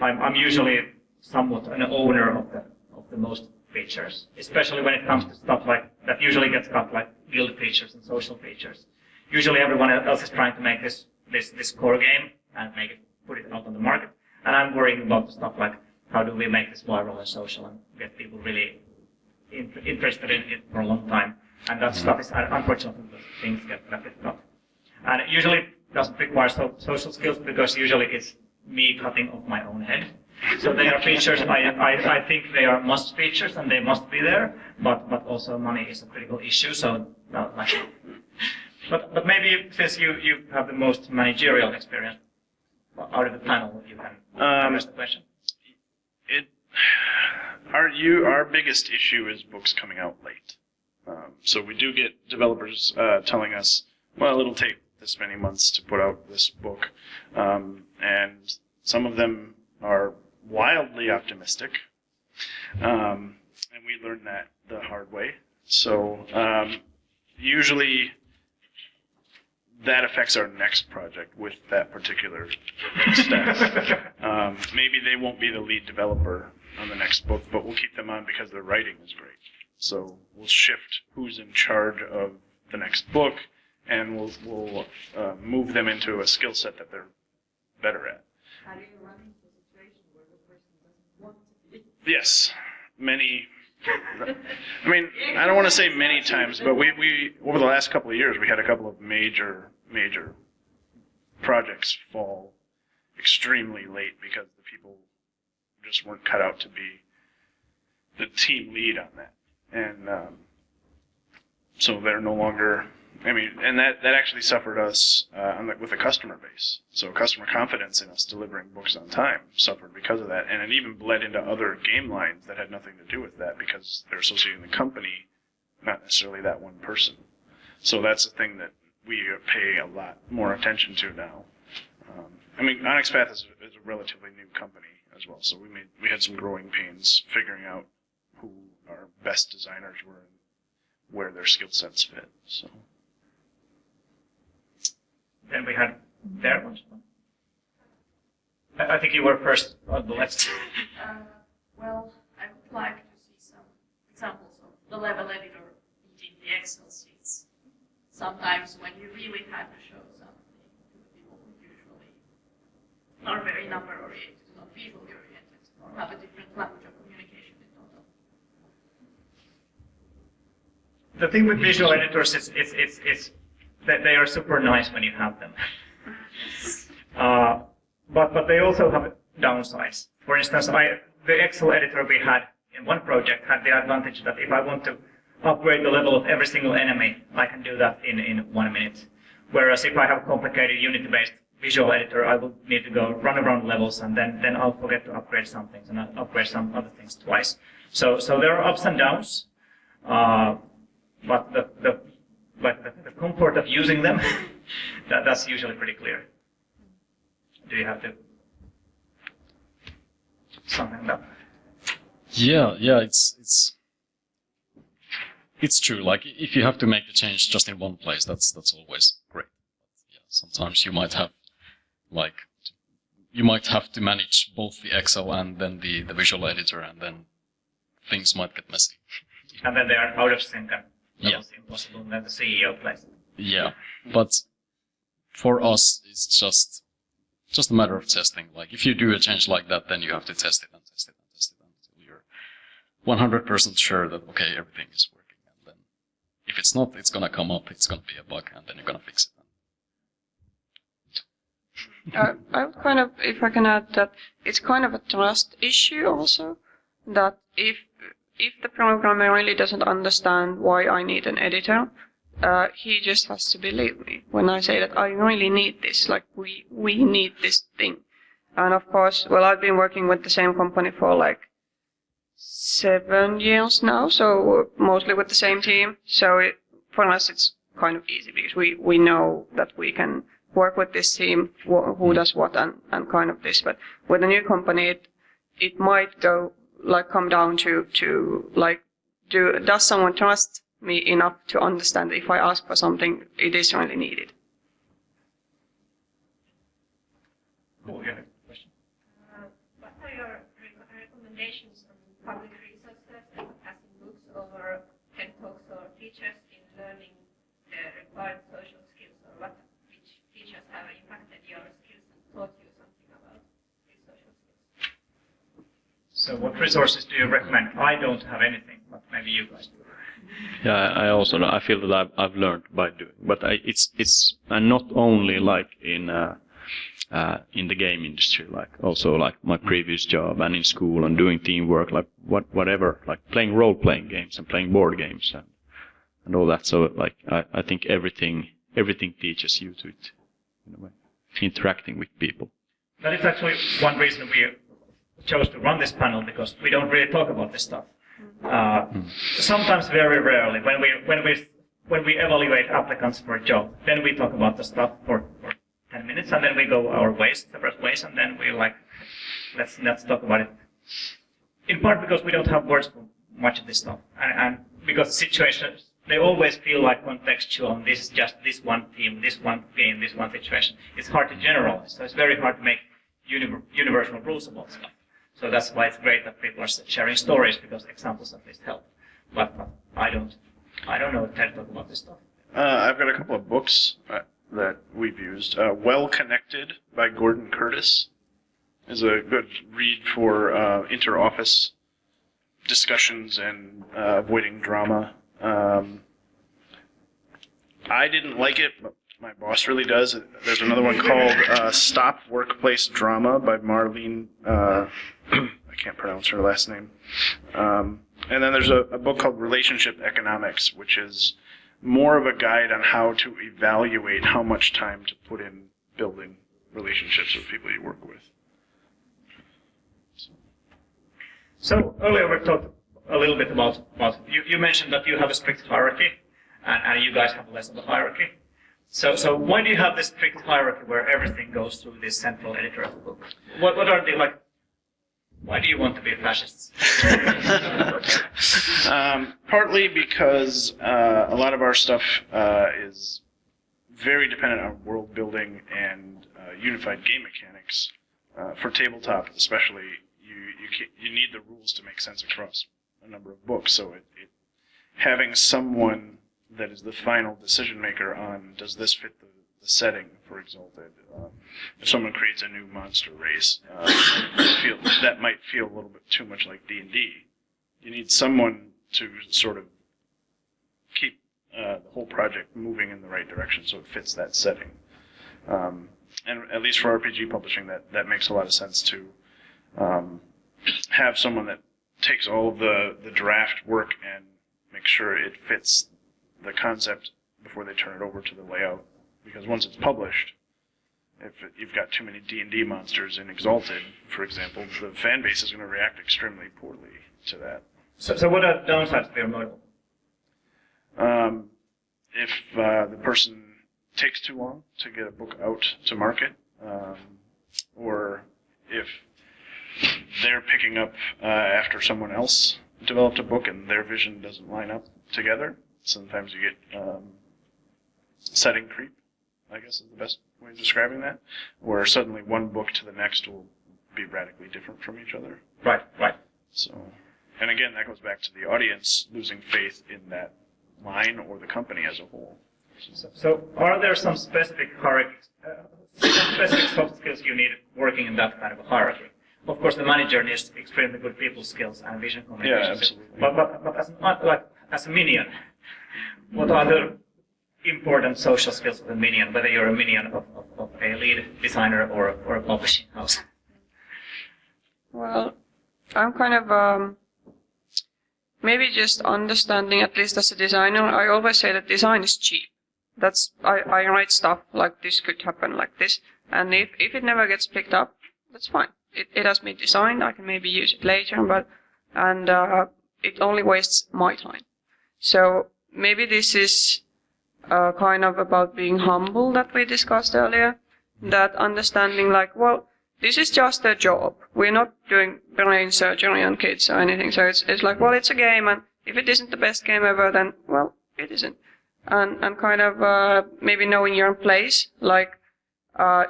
I'm usually somewhat an owner of the most features, especially when it comes to stuff like that usually gets cut, like guild features and social features. Usually everyone else is trying to make this core game and put it out on the market, and I'm worrying about the stuff like how do we make this viral and social and get people really interested in it for a long time. And that stuff is unfortunately things get cut. And it usually doesn't require social skills, because usually it's me cutting off my own head. So they are features, I think they are must features and they must be there, but also money is a critical issue, so but maybe since you have the most managerial experience out of the panel, you can address the question. Our biggest issue is books coming out late. So we do get developers telling us, well, it'll take this many months to put out this book, and some of them are wildly optimistic, and we learned that the hard way. So usually that affects our next project with that particular staff. Maybe they won't be the lead developer on the next book, but we'll keep them on because their writing is great. So we'll shift who's in charge of the next book, and we'll move them into a skill set that they're better at. How do you run into a situation where the person doesn't want to be? Yes, many. I mean, I don't want to say many times, but we over the last couple of years, we had a couple of major projects fall extremely late because the people just weren't cut out to be the team lead on that, and so they're no longer. I mean, and that actually suffered us with the customer base. So customer confidence in us delivering books on time suffered because of that, and it even bled into other game lines that had nothing to do with that because they're associating the company, not necessarily that one person. So that's a thing that we pay a lot more attention to now. I mean, Onyx Path is a relatively new company as well, so we had some growing pains figuring out who our best designers were and where their skill sets fit. So. Then we had their question. I think you were first on the left. Well, I would like to see some examples of the level editor eating the Excel sheets. Sometimes when you really have to show something to the people who usually are very number-oriented, not visually-oriented, or have a different language of communication in total. The thing with visual editors is it's that they are super nice when you have them. But they also have downsides. For instance, the Excel editor we had in one project had the advantage that if I want to upgrade the level of every single enemy, I can do that in 1 minute. Whereas if I have a complicated Unity-based visual editor, I will need to go run around levels, and then I'll forget to upgrade some things and I'll upgrade some other things twice. So there are ups and downs, but the comfort of using them, that's usually pretty clear. Do you have to something like that? Yeah, it's true. Like if you have to make the change just in one place, that's always great. But yeah, sometimes you might have to manage both the Excel and then the visual editor, and then things might get messy. And then they are out of sync, and Yeah. that's impossible. And then the CEO plays. Yeah, but for us, it's just a matter of testing. Like if you do a change like that, then you have to test it and test it and test it until you're 100% sure that okay, everything is working. And then if it's not, it's gonna come up, it's gonna be a bug, and then you're gonna fix it. I would kind of, if I can add that, it's kind of a trust issue also, that if the programmer really doesn't understand why I need an editor, he just has to believe me when I say that I really need this, like we need this thing. And of course, well, I've been working with the same company for like 7 years now, so mostly with the same team. So for us, it's kind of easy because we know that we can work with this team, who does what and kind of this. But with a new company, it might come down to like, does someone trust me enough to understand if I ask for something, it is really needed. Cool, you have a question? What are your recommendations on public resources, as in books or TED Talks or teachers in learning the required social skills, or which teachers have impacted your skills and taught you something about these social skills? So what resources do you recommend? I don't have anything, but maybe you guys do. Yeah, I also I feel that I've learned by doing, but it's not only like in the game industry, like also like my previous job and in school and doing teamwork, like whatever, like playing role-playing games and playing board games and all that. So like I think everything teaches you to it in a way, interacting with people. That is actually one reason we chose to run this panel, because we don't really talk about this stuff. Sometimes, very rarely, when we evaluate applicants for a job, then we talk about the stuff for 10 minutes, and then we go our ways, separate ways, and then we let's talk about it. In part because we don't have words for much of this stuff, and because situations, they always feel like contextual, and this is just this one team, this one game, this one situation. It's hard to generalize, so it's very hard to make universal rules about stuff. So that's why it's great that people are sharing stories, because examples at least help. But I don't know TED Talk about this stuff. I've got a couple of books that we've used. Well Connected by Gordon Curtis is a good read for inter-office discussions and avoiding drama. I didn't like it, but my boss really does. There's another one called Stop Workplace Drama by Marlene. I can't pronounce her last name. And then there's a book called Relationship Economics, which is more of a guide on how to evaluate how much time to put in building relationships with people you work with. So earlier we talked a little bit about you mentioned that you have a strict hierarchy, and you guys have less of a hierarchy. So why do you have this strict hierarchy where everything goes through this central editor of the book? What are the, like, why do you want to be fascists? Partly because a lot of our stuff is very dependent on world building and unified game mechanics. For tabletop especially, you need the rules to make sense across a number of books, so having someone that is the final decision maker on does this fit the setting for Exalted. If someone creates a new monster race, that might feel a little bit too much like D&D. You need someone to sort of keep the whole project moving in the right direction so it fits that setting. And at least for RPG publishing, that makes a lot of sense to have someone that takes all of the draft work and make sure it fits the concept before they turn it over to the layout. Because once it's published, if you've got too many D&D monsters in Exalted, for example, the fan base is going to react extremely poorly to that. So what are the downsides of your model? If the person takes too long to get a book out to market, or if they're picking up after someone else developed a book and their vision doesn't line up together, sometimes you get setting creep, I guess is the best way of describing that, where suddenly one book to the next will be radically different from each other. Right. So, and again, that goes back to the audience losing faith in that line or the company as a whole. So are there some specific hierarchies, some specific soft skills you need working in that kind of a hierarchy? Of course, the manager needs extremely good people skills and vision communication. Yeah, absolutely. But as a minion, what are the important social skills of a minion, whether you're a minion of a lead designer or a publishing house? Well, I'm kind of maybe just understanding, at least as a designer, I always say that design is cheap. I write stuff like this could happen like this, and if it never gets picked up, that's fine. It has been designed, I can maybe use it later, but it only wastes my time. So maybe this is kind of about being humble that we discussed earlier, that understanding like, well, this is just a job. We're not doing brain surgery on kids or anything. So it's like, well, it's a game, and if it isn't the best game ever, then, well, it isn't. And kind of maybe knowing your own place. Like,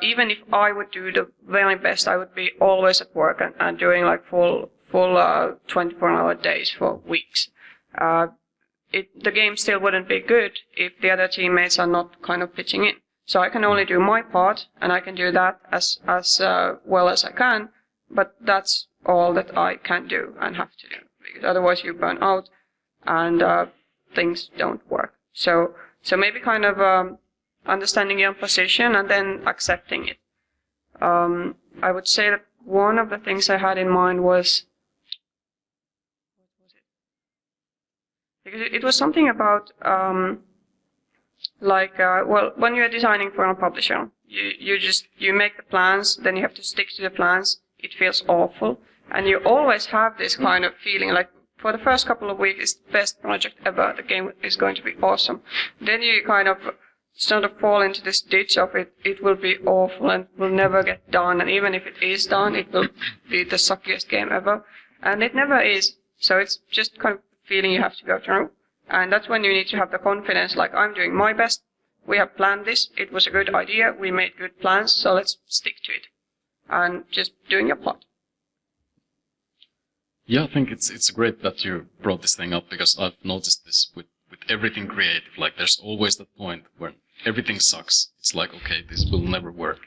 even if I would do the very best, I would be always at work and doing like full 24-hour days for weeks. The game still wouldn't be good if the other teammates are not kind of pitching in. So I can only do my part, and I can do that as well as I can, but that's all that I can do and have to do, because otherwise you burn out and things don't work. So maybe kind of understanding your position and then accepting it. I would say that one of the things I had in mind was, because it was something about well, when you're designing for a publisher, you make the plans, then you have to stick to the plans. It feels awful, and you always have this kind of feeling like, for the first couple of weeks, it's the best project ever. The game is going to be awesome. Then you kind of sort of fall into this ditch of it will be awful and will never get done. And even if it is done, it will be the suckiest game ever. And it never is. So it's just kind of a feeling you have to go through. And that's when you need to have the confidence, like, I'm doing my best. We have planned this. It was a good idea. We made good plans. So let's stick to it. And just doing your part. Yeah, I think it's great that you brought this thing up, because I've noticed this with everything creative. Like, there's always that point when everything sucks. It's like, okay, this will never work.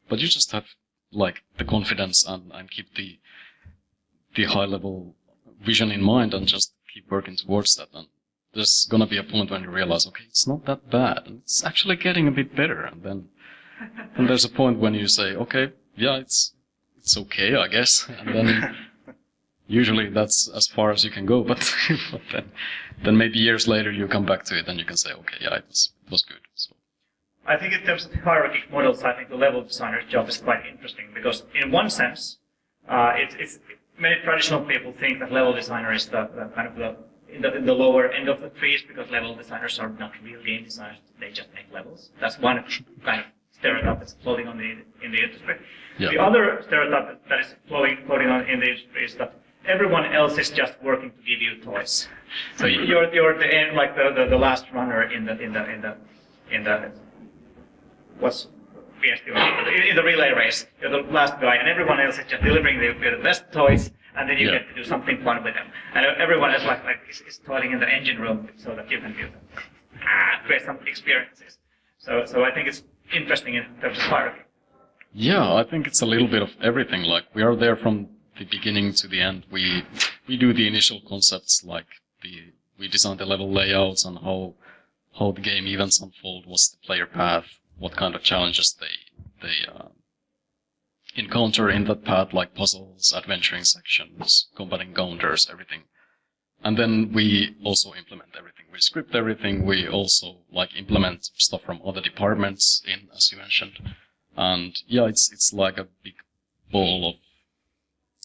But you just have, like, the confidence and keep the high level vision in mind and just keep working towards that. And there's gonna be a point when you realize, okay, it's not that bad, and it's actually getting a bit better. And then there's a point when you say, okay, yeah, it's okay, I guess. And then usually that's as far as you can go, but then maybe years later you come back to it and you can say, okay, yeah, it was good. So I think in terms of hierarchical models, I think the level designer's job is quite interesting, because in one sense, it's many traditional people think that level designer is the kind of in the lower end of the trees, because level designers are not real game designers; they just make levels. That's one kind of stereotype that's floating on in the industry. Yeah. The other stereotype that is floating on in the industry is that everyone else is just working to give you toys. So you're the end, like the last runner in the what's in the relay race. You're the last guy, and everyone else is just delivering the best toys, and then you get to do something fun with them. And everyone else is toiling in the engine room so that you can create some experiences. So I think it's interesting in terms of hierarchy. Yeah, I think it's a little bit of everything. Like, we are there from the beginning to the end. We do the initial concepts, like we design the level layouts and how the game events unfold, what's the player path, what kind of challenges they encounter in that path, like puzzles, adventuring sections, combat encounters, everything. And then we also implement everything. We script everything. We also implement stuff from other departments in, as you mentioned. And yeah, it's like a big ball of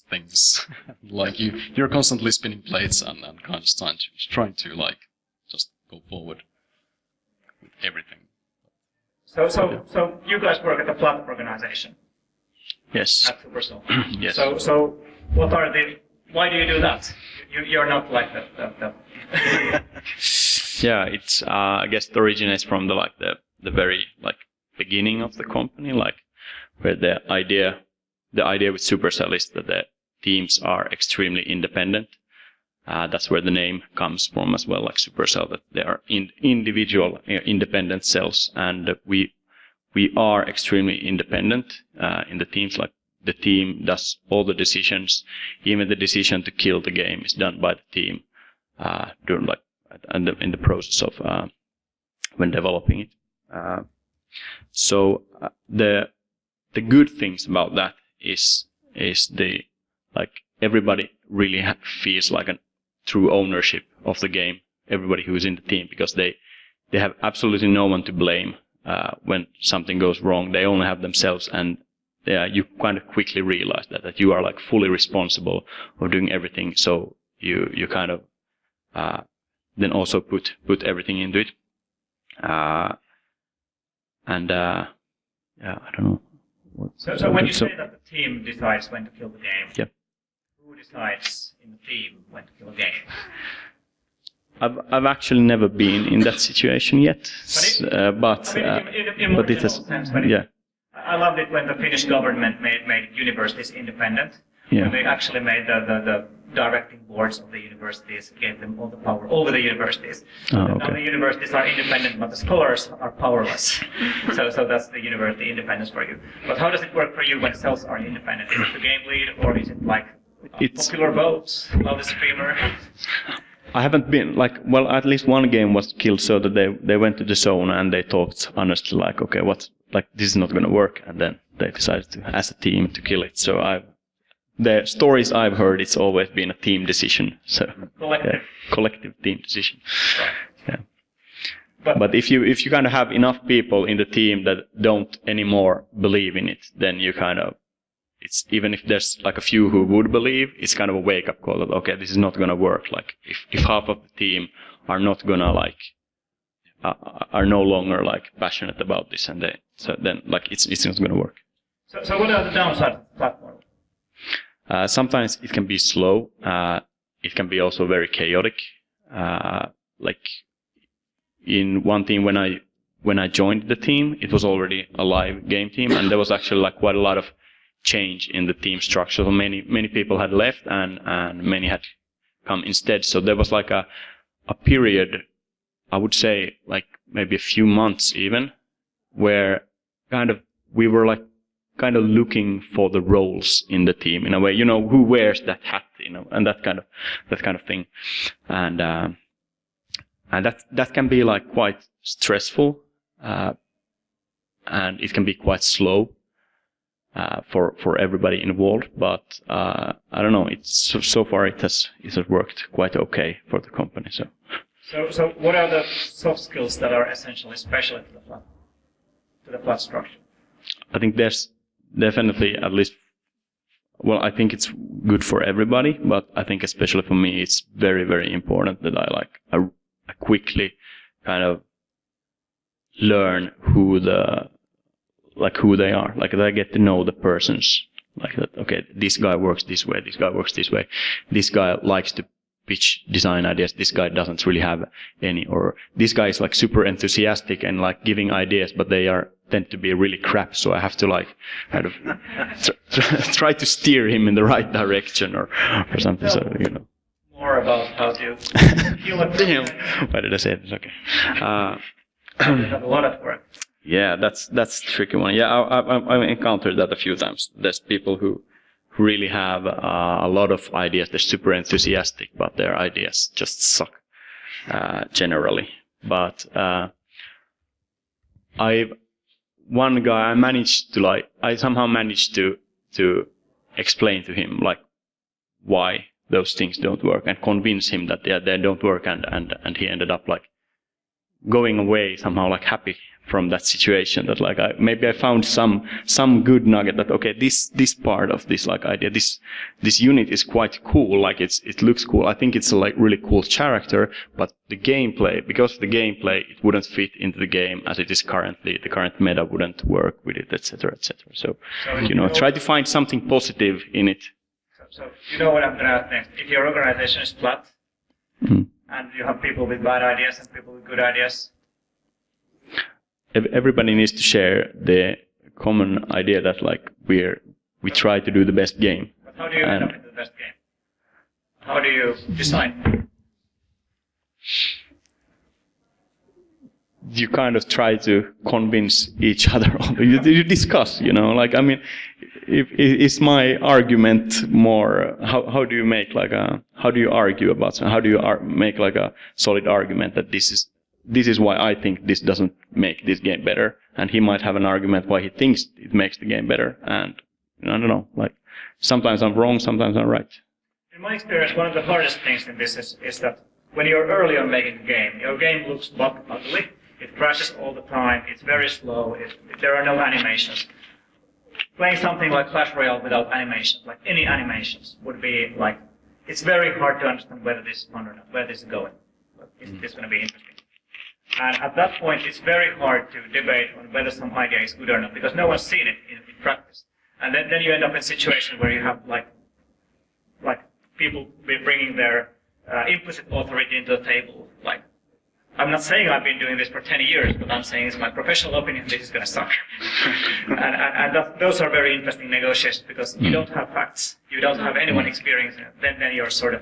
things. Like you're constantly spinning plates and kind of trying to just go forward with everything. So you guys work at a flat organization. Yes. At Supercell. Yes. So why do you do that? You're not like the Yeah, it's I guess it originates from the very beginning of the company, where the idea with Supercell is that the teams are extremely independent. That's where the name comes from as well, like Supercell, that they are individual, independent cells, and we are extremely independent in the teams. Like, the team does all the decisions, even the decision to kill the game is done by the team during in the process of when developing it. So the good things about that is the like everybody really feels like a true ownership of the game. Everybody who is in the team, because they have absolutely no one to blame when something goes wrong. They only have themselves, and you kind of quickly realize that you are like fully responsible for doing everything. So you kind of then also put everything into it. Yeah, I don't know. So when you say that the team decides when to kill the game, yep. Who decides in the team when to kill the game? I've actually never been in that situation yet, but it has. Yeah. I loved it when the Finnish government made universities independent. Yeah. When they actually made the directing boards of the universities, gave them all the power over the universities. Oh, okay. Now the universities are independent, but the scholars are powerless. so that's the university independence for you. But how does it work for you when cells are independent? Is it the game lead, or is it like popular votes, loudest streamer? I haven't been at least one game was killed so that they went to the zone and they talked honestly like, okay, this is not going to work, and then they decided to, as a team, to kill it. So the stories I've heard, it's always been a team decision. So collective team decision. Right. Yeah. But if you kind of have enough people in the team that don't anymore believe in it, then you kind of, it's even if there's like a few who would believe, it's kind of a wake up call that, okay, this is not going to work. Like if half of the team are not going to are no longer like passionate about this, and then it's not going to work. So what are the downsides of the platform? Sometimes it can be slow. It can be also very chaotic. Like in one team when I joined the team, it was already a live game team, and there was actually like quite a lot of change in the team structure. So many people had left, and many had come instead. So there was like a period, I would say like maybe a few months even, where kind of we were like kind of looking for the roles in the team in a way, who wears that hat, and that kind of thing. And that can be like quite stressful, and it can be quite slow for everybody involved. But I don't know, so far it has worked quite okay for the company. So what are the soft skills that are essentially special to the flat structure? I think there's definitely at least, well, I think it's good for everybody, but I think especially for me, it's very, very important that I quickly kind of learn who they are, like that I get to know the persons, like that, okay, this guy works this way, this guy works this way, this guy likes to pitch design ideas, this guy doesn't really have any, or this guy is like super enthusiastic and like giving ideas, but they tend to be really crap, so I have to like kind of try to steer him in the right direction or something. So more about how to heal a Damn. Why did I say this? Okay. you have a lot of work. Yeah, that's a tricky one. Yeah, I've encountered that a few times. There's people who really have a lot of ideas. They're super enthusiastic, but their ideas just suck generally. But one guy I somehow managed to explain to him like why those things don't work and convince him that they don't work, and he ended up like going away somehow like happy from that situation, that like maybe I found some good nugget that, okay, this part of this like idea, this unit is quite cool, like it looks cool. I think it's a like really cool character, but because of the gameplay, it wouldn't fit into the game as it is currently. The current meta wouldn't work with it, etc., etc. So try to find something positive in it. So you know what I'm going to ask next. If your organization is flat, and you have people with bad ideas and people with good ideas, everybody needs to share the common idea that like we try to do the best game. But how do you end up in the best game? How do you decide? You kind of try to convince each other. You discuss, like, I mean, is my argument more? How do you make like a? How do you argue about something? How do you make like a solid argument that this is why I think this doesn't make this game better, and he might have an argument why he thinks it makes the game better, and I don't know. Like sometimes I'm wrong, sometimes I'm right. In my experience, one of the hardest things in this is that when you're early on making a game, your game looks ugly. It crashes all the time. It's very slow. There are no animations. Playing something like Clash Royale without animations, like any animations, would be like, it's very hard to understand whether this is fun or not, where this is going. Is this going to be interesting? And at that point, it's very hard to debate on whether some idea is good or not, because no one's seen it in practice. And then you end up in a situation where you have like people bringing their implicit authority into the table. Like, I'm not saying I've been doing this for 10 years, but I'm saying it's my professional opinion this is going to suck. and those are very interesting negotiations because you don't have facts. You don't have anyone experiencing it. Then you're sort of,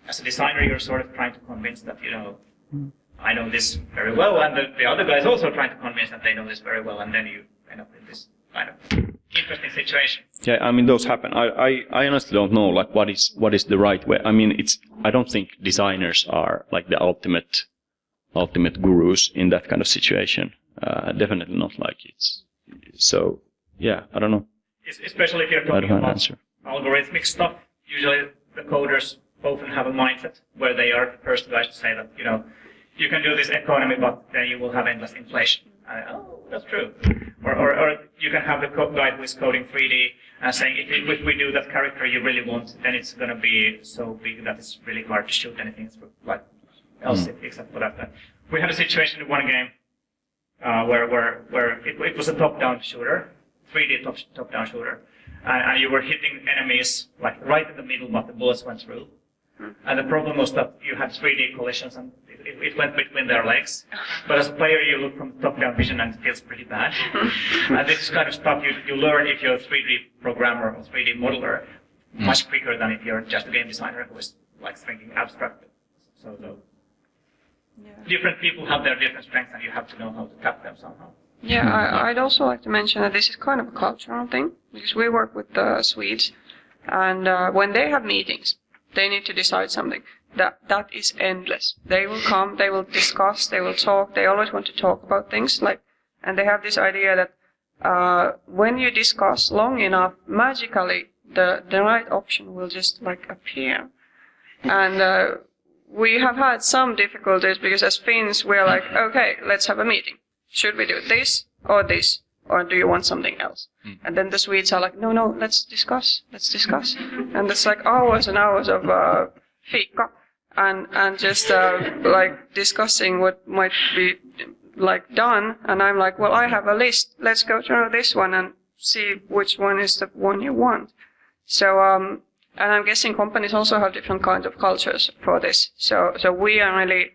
as a designer, you're sort of trying to convince that, I know this very well, and the other guy is also trying to convince that they know this very well, and then you end up in this kind of interesting situation. Yeah, I mean those happen. I honestly don't know like what is the right way. I mean I don't think designers are like the ultimate gurus in that kind of situation. Definitely not like it's. So yeah, I don't know. Especially if you're talking about algorithmic stuff. Usually the coders often have a mindset where they are the first guys to say that you can do this economy, but then you will have endless inflation. Oh, that's true. Or you can have the guy who is coding 3D and saying if we do that character you really want, then it's going to be so big that it's really hard to shoot anything else except for that. We had a situation in one game where it was a top-down shooter, 3D top-down shooter, and you were hitting enemies like right in the middle, but the bullets went through. And the problem was that you had 3D collisions and it went between their legs. But as a player, you look from top-down vision and it feels pretty bad. And this is kind of stuff you learn if you're a 3D programmer or 3D modeler much quicker than if you're just a game designer who is like thinking abstract. So different people have their different strengths and you have to know how to tap them somehow. Yeah, I'd also like to mention that this is kind of a cultural thing, because we work with the Swedes, and when they have meetings, they need to decide something. That is endless. They will come, they will discuss, they will talk, they always want to talk about things, and they have this idea that when you discuss long enough, magically the right option will just appear. And we have had some difficulties because as Finns we're like, okay, let's have a meeting. Should we do this, or do you want something else? And then the Swedes are like, no, let's discuss. And it's like hours and hours of fika and just discussing what might be done. And I'm like, well, I have a list. Let's go through this one and see which one is the one you want. So and I'm guessing companies also have different kinds of cultures for this. So we are really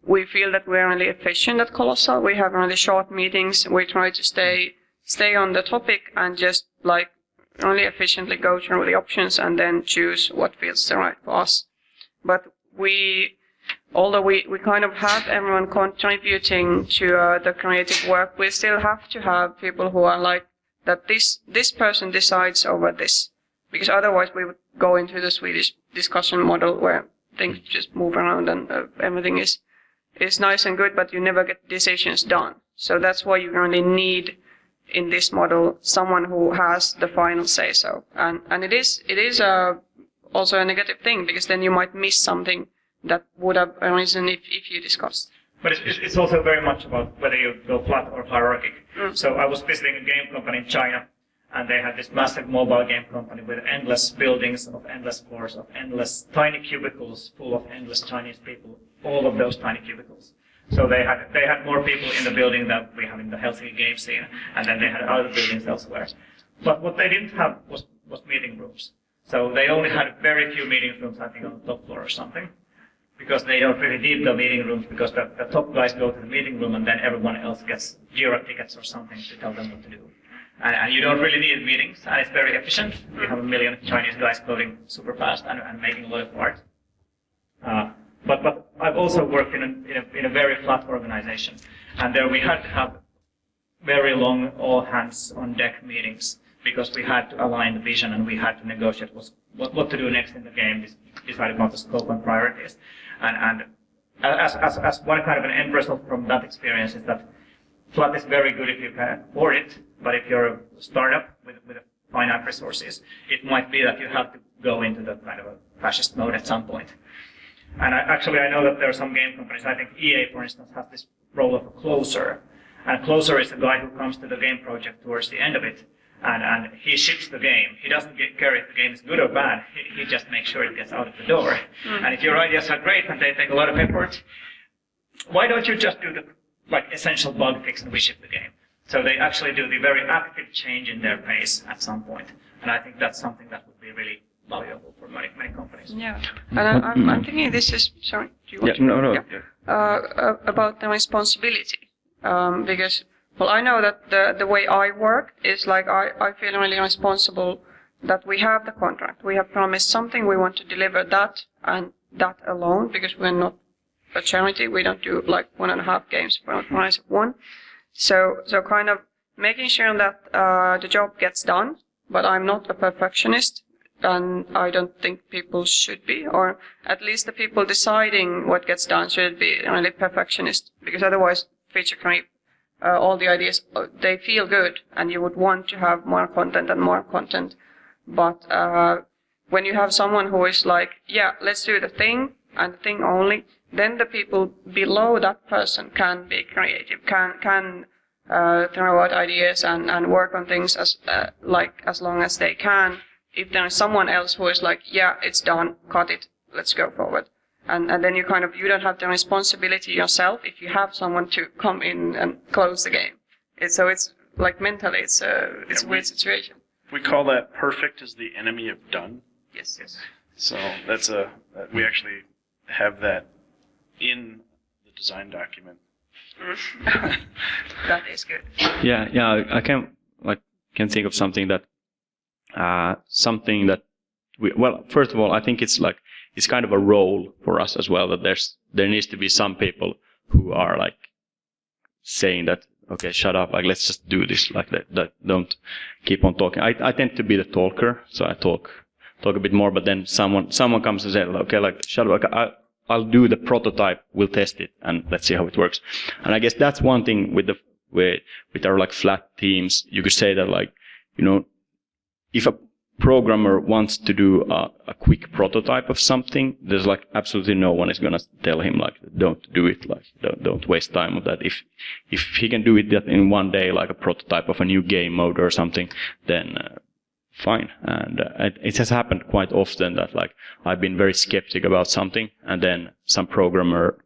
we feel that we're really efficient at Colossal. We have really short meetings. We try to stay on the topic and just really efficiently go through the options and then choose what feels the right for us. But although we kind of have everyone contributing to the creative work, we still have to have people who are like that this person decides over this. Because otherwise we would go into the Swedish discussion model where things just move around and everything is nice and good, but you never get decisions done. So that's why you really need, in this model, someone who has the final say-so. And it is also a negative thing, because then you might miss something that would have arisen if you discussed. But it's also very much about whether you go flat or hierarchic. So I was visiting a game company in China, and they had this massive mobile game company with endless buildings of endless floors, of endless tiny cubicles full of endless Chinese people, all of those tiny cubicles. So they had more people in the building than we have in the Helsinki game scene, and then they had other buildings elsewhere. But what they didn't have was meeting rooms. So they only had very few meeting rooms, I think, on the top floor or something, because they don't really need the meeting rooms, because the top guys go to the meeting room and then everyone else gets Jira tickets or something to tell them what to do. And you don't really need meetings, and it's very efficient. You have a million Chinese guys coding super fast and making a lot of art. But I've also worked in a very flat organization, and there we had to have very long all hands on deck meetings because we had to align the vision and we had to negotiate what to do next in the game, decide about the scope and priorities. And as one kind of an end result from that experience is that flat is very good if you can afford it, but if you're a startup with finite resources, it might be that you have to go into the kind of a fascist mode at some point. And I know that there are some game companies, I think EA, for instance, has this role of a closer. And a closer is a guy who comes to the game project towards the end of it, and he ships the game. He doesn't care if the game is good or bad, he just makes sure it gets out of the door. And if your ideas are great and they take a lot of effort, why don't you just do the essential bug fix and we ship the game? So they actually do the very active change in their pace at some point. And I think that's something that would be really valuable for many companies. Yeah, and I'm thinking this is, sorry, do you want to? Yeah. About the responsibility. Because, well, I know that the way I work is like I feel really responsible that we have the contract. We have promised something, we want to deliver that and that alone, because we're not a charity. We don't do like 1.5 games for the price of one. So kind of making sure that the job gets done, but I'm not a perfectionist, and I don't think people should be, or at least the people deciding what gets done should be really perfectionist, because otherwise feature creep, all the ideas, they feel good, and you would want to have more content and more content. But when you have someone who is like, yeah, let's do the thing, and the thing only, then the people below that person can be creative, can throw out ideas and work on things as long as they can. If there is someone else who is like, yeah, it's done, cut it, let's go forward. And then you you don't have the responsibility yourself if you have someone to come in and close the game. So it's like mentally, it's a weird situation. We call that perfect is the enemy of done. Yes. So we actually have that in the design document. That is good. Yeah. I can think of something that first of all, I think it's kind of a role for us as well, that there needs to be some people who are like saying that, okay, shut up, like let's just do this, like that don't keep on talking. I tend to be the talker, so I talk a bit more, but then someone comes and says, okay, like shut up, I'll do the prototype, we'll test it, and let's see how it works. And I guess that's one thing with our like flat teams. You could say that, like, you know, if a programmer wants to do a quick prototype of something, there's like absolutely no one is gonna tell him like, don't do it, like don't waste time on that. If he can do it that in one day, like a prototype of a new game mode or something, then fine. And it has happened quite often that like I've been very skeptic about something, and then some programmer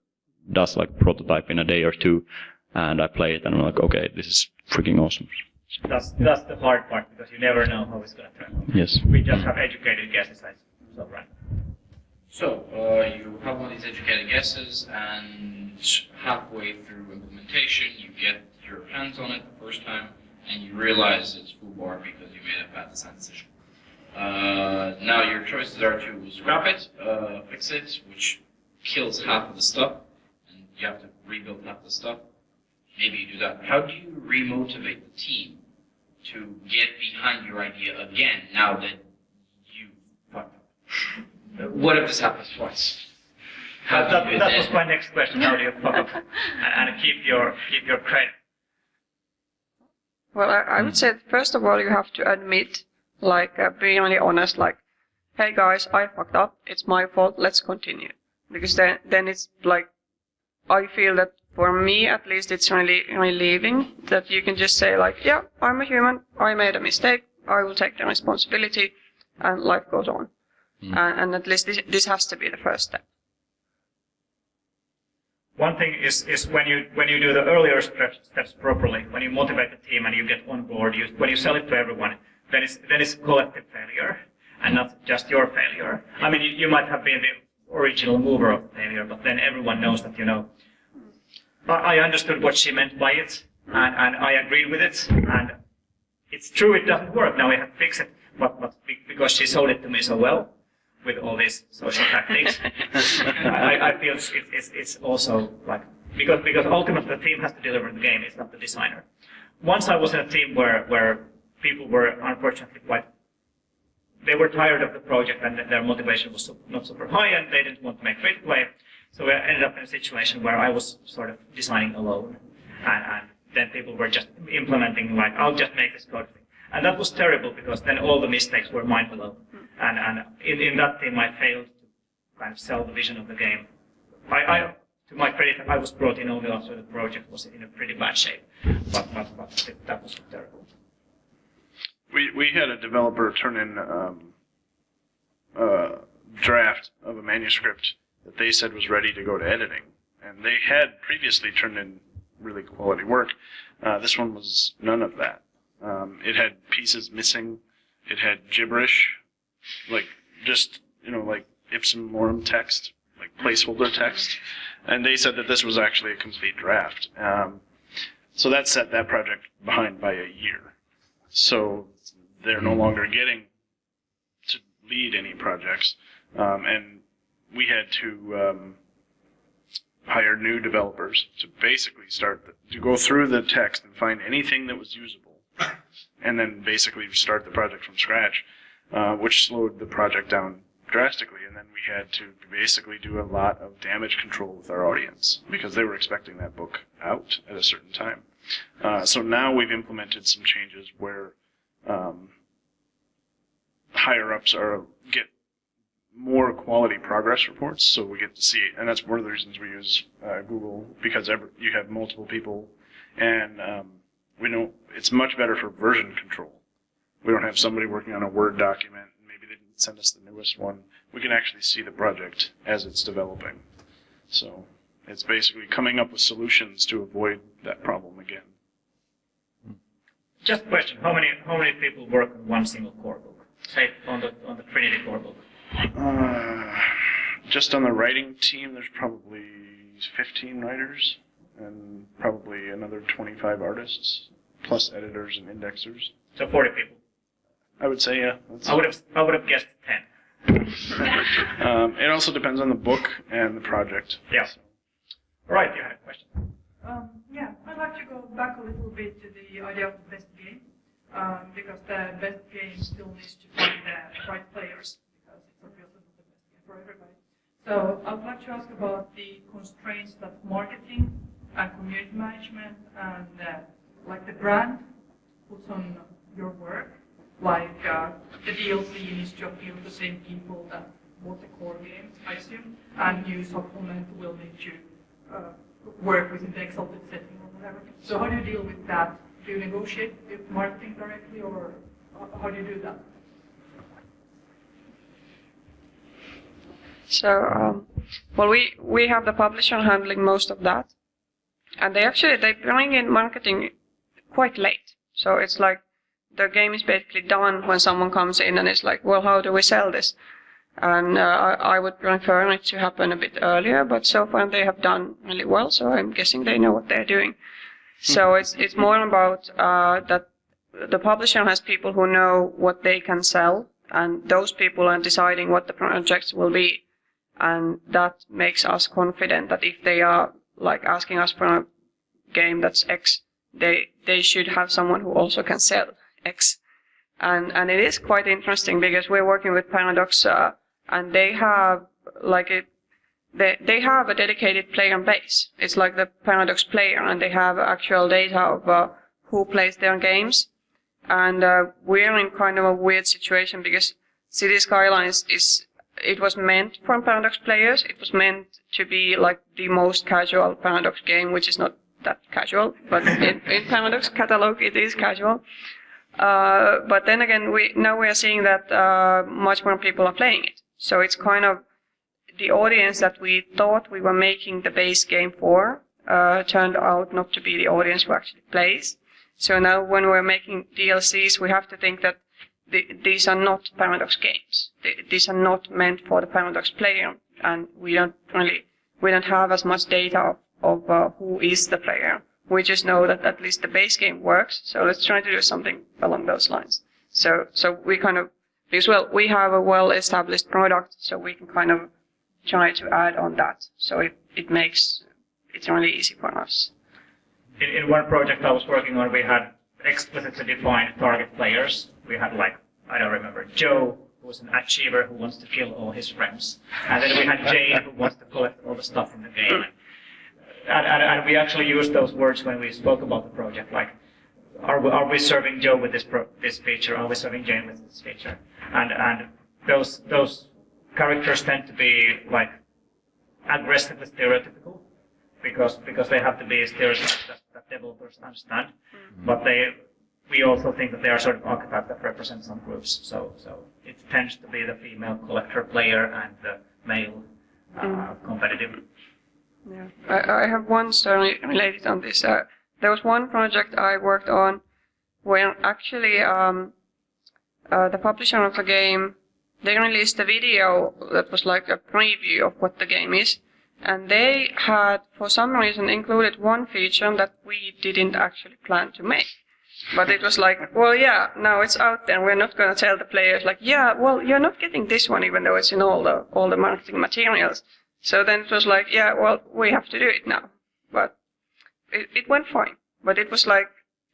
does like prototype in a day or two, and I play it and I'm like, okay, this is freaking awesome. That's the hard part, because you never know how it's going to turn out. Yes. We just have educated guesses, so right. So, you have all these educated guesses, and halfway through implementation, you get your hands on it the first time, and you realize it's foobar because you made a bad design decision. Now your choices are to scrap it, fix it, which kills half of the stuff, and you have to rebuild half the stuff. Maybe you do that. How do you remotivate the team to get behind your idea again now that you fucked up? What if this happens twice? That was my next question. How do you fuck up and keep your credit? Well, I would say, first of all, you have to admit, be really honest, like, hey guys, I fucked up, it's my fault, let's continue. Because then it's like, I feel that for me, at least, it's really relieving that you can just say, like, yeah, I'm a human, I made a mistake, I will take the responsibility, and life goes on. And at least this has to be the first step. One thing is when you do the earlier steps properly, when you motivate the team and you get on board, when you sell it to everyone, then it's collective failure and not just your failure. I mean, you might have been the original mover of the failure, but then everyone knows that, you know, I understood what she meant by it, and I agreed with it, and it's true it doesn't work. Now we have to fix it, but because she sold it to me so well, with all these social tactics, I feel it's also like, because ultimately the team has to deliver the game, it's not the designer. Once I was in a team where people were unfortunately they were tired of the project and their motivation was not super high and they didn't want to make free-to-play. So I ended up in a situation where I was sort of designing alone and then people were just implementing like, I'll just make this code thing. And that was terrible because then all the mistakes were mine alone. And in that team I failed to kind of sell the vision of the game. To my credit, I was brought in only after the project was in a pretty bad shape. But that was terrible. We had a developer turn in a draft of a manuscript that they said was ready to go to editing. And they had previously turned in really quality work. This one was none of that. It had pieces missing. It had gibberish, like just, like ipsum morum text, like placeholder text. And they said that this was actually a complete draft. So that set that project behind by a year. So they're no longer getting to lead any projects. And we had to hire new developers to basically to go through the text and find anything that was usable. And then basically start the project from scratch, which slowed the project down drastically. And then we had to basically do a lot of damage control with our audience because they were expecting that book out at a certain time. So now we've implemented some changes where higher-ups get more quality progress reports, so we get to see it. And that's one of the reasons we use Google, because you have multiple people, and we know it's much better for version control. We don't have somebody working on a Word document, and maybe they didn't send us the newest one. We can actually see the project as it's developing. So it's basically coming up with solutions to avoid that problem again. Just a question: how many people work on one single core book? Say on the Trinity core book. Just on the writing team, there's probably 15 writers and probably another 25 artists, plus editors and indexers. So 40 people. I would say, yeah. I would have guessed 10. It also depends on the book and the project. Yeah. So. All right, you had a question. Yeah, I'd like to go back a little bit to the idea of the best game, because the best game still needs to find the right players, because it's obviously not the best game for everybody. So I'd like to ask about the constraints that marketing and community management and like the brand puts on your work. Like the DLC needs to appeal to the same people that bought the core game, I assume, and new supplement will need to work within the exalted setting or whatever. So how do you deal with that? Do you negotiate with marketing directly, or how do you do that? So, well, we have the publisher handling most of that, and they bring in marketing quite late. So it's like the game is basically done when someone comes in and it's like, well, how do we sell this? And I would prefer it to happen a bit earlier, but so far they have done really well, so I'm guessing they know what they're doing. So it's more about that the publisher has people who know what they can sell, and those people are deciding what the projects will be. And that makes us confident that if they are like asking us for a game that's X, they should have someone who also can sell X. And it is quite interesting because we're working with Paradox, and they have they have a dedicated player base. It's like the Paradox player, and they have actual data of who plays their games. And we're in kind of a weird situation because City Skylines it was meant for Paradox players. It was meant to be like the most casual Paradox game, which is not that casual, but in Paradox catalog it is casual. But then again, now we are seeing that much more people are playing it. So it's kind of the audience that we thought we were making the base game for turned out not to be the audience who actually plays. So now when we're making DLCs, we have to think that these are not Paradox games. These are not meant for the Paradox player, and we don't have as much data of who is the player. We just know that at least the base game works, so let's try to do something along those lines. So we kind of, because well, we have a well-established product, so we can kind of try to add on that. So it makes it really easy for us. In one project I was working on, we had explicitly defined target players. We had like, I don't remember, Joe, who was an achiever who wants to kill all his friends. And then we had Jane, who wants to collect all the stuff in the game. And we actually used those words when we spoke about the project, like, are we serving Joe with this feature? Are we serving Jane with this feature? And those characters tend to be like aggressively stereotypical because they have to be stereotypes that developers understand. But we also think that they are sort of archetypes that represent some groups. So it tends to be the female collector player and the male competitive. Yeah, I have one story related on this. There was one project I worked on where actually the publisher of the game, they released a video that was like a preview of what the game is. And they had, for some reason, included one feature that we didn't actually plan to make. But it was like, well, yeah, now it's out there. We're not going to tell the players, like, yeah, well, you're not getting this one, even though it's in all the marketing materials. So then it was like, yeah, well, we have to do it now. But it went fine. But it was like,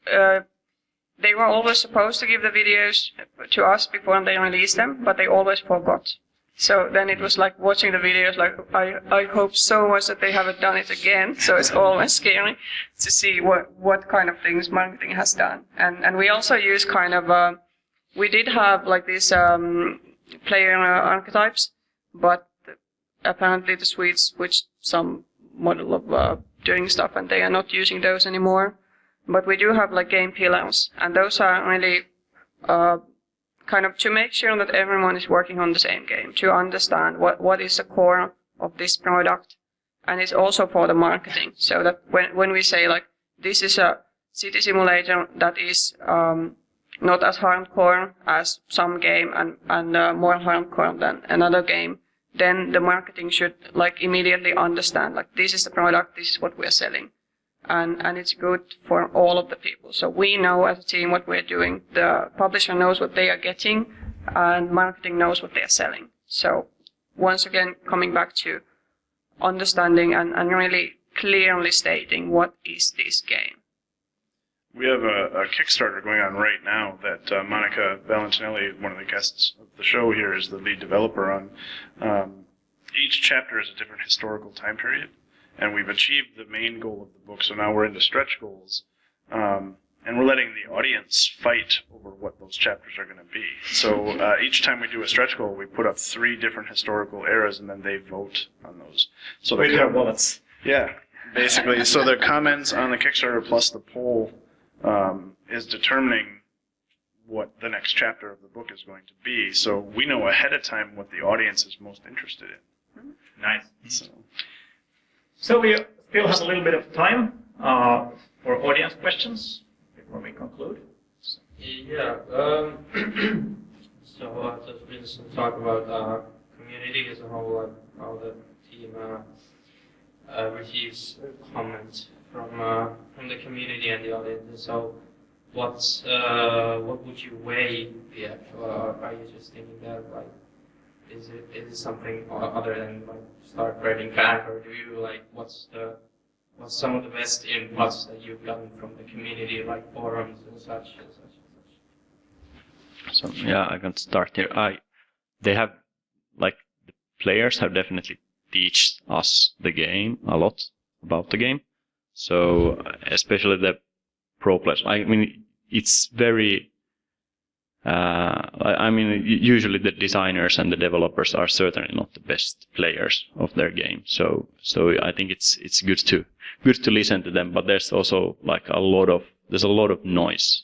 they were always supposed to give the videos to us before they released them, but they always forgot. So then it was like watching the videos, like, I hope so much that they haven't done it again. So it's always scary to see what kind of things marketing has done. And we also use kind of, we did have like these player archetypes, but apparently the Swedes switched some model of doing stuff and they are not using those anymore. But we do have like game pillars, and those are really kind of to make sure that everyone is working on the same game, to understand what is the core of this product, and it's also for the marketing, so that when we say like this is a city simulator that is not as hardcore as some game and more hardcore than another game, then the marketing should like immediately understand like this is the product, this is what we're selling. And it's good for all of the people. So we know as a team what we're doing. The publisher knows what they are getting, and marketing knows what they are selling. So once again, coming back to understanding and really clearly stating what is this game. We have a Kickstarter going on right now that Monica Valentinelli, one of the guests of the show here, is the lead developer on. Each chapter is a different historical time period. And we've achieved the main goal of the book, so now we're into stretch goals. And we're letting the audience fight over what those chapters are going to be. So each time we do a stretch goal, we put up 3 different historical eras, and then they vote on those. So with their wallets. Yeah, basically. So the comments on the Kickstarter plus the poll is determining what the next chapter of the book is going to be. So we know ahead of time what the audience is most interested in. Nice. So we still have a little bit of time for audience questions before we conclude. Yeah. So there's been some talk about community as a whole, like how the team receives comments from the community and the audience. So what would you weigh the actual? Are you just thinking that like? Is it something other than like start writing back, or do you like what's some of the best inputs that you've gotten from the community, like forums and such and such and such? So yeah, I can start here. They have like the players have definitely taught us the game a lot about the game. So especially the pro players. I mean, it's very. Usually the designers and the developers are certainly not the best players of their game. So I think it's good to listen to them. But there's also like a lot of noise,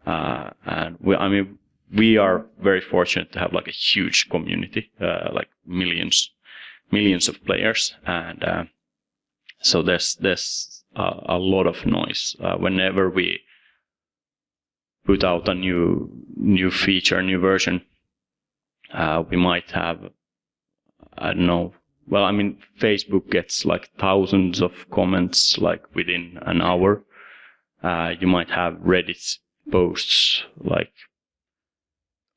and we are very fortunate to have like a huge community, like millions of players, and so there's a lot of noise whenever we put out a new feature, new version. We might have, I don't know. Well, I mean, Facebook gets like thousands of comments like within an hour. You might have Reddit posts, like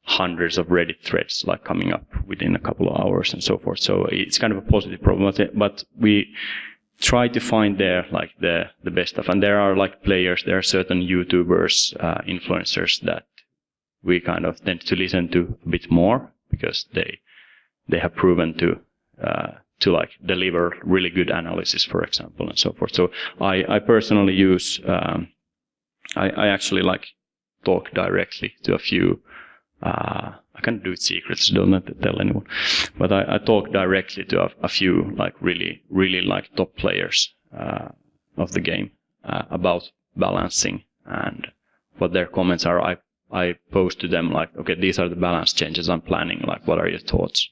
hundreds of Reddit threads like coming up within a couple of hours and so forth. So it's kind of a positive problem. But we try to find there like the best stuff. And there are like players, there are certain YouTubers, influencers that we kind of tend to listen to a bit more because they have proven to like deliver really good analysis, for example, and so forth. So I personally use, I actually like talk directly to a few, I can't do it secretly, so don't have to tell anyone, but I talk directly to a few like really like top players of the game about balancing, and what their comments are. I post to them like, okay, these are the balance changes I'm planning, like what are your thoughts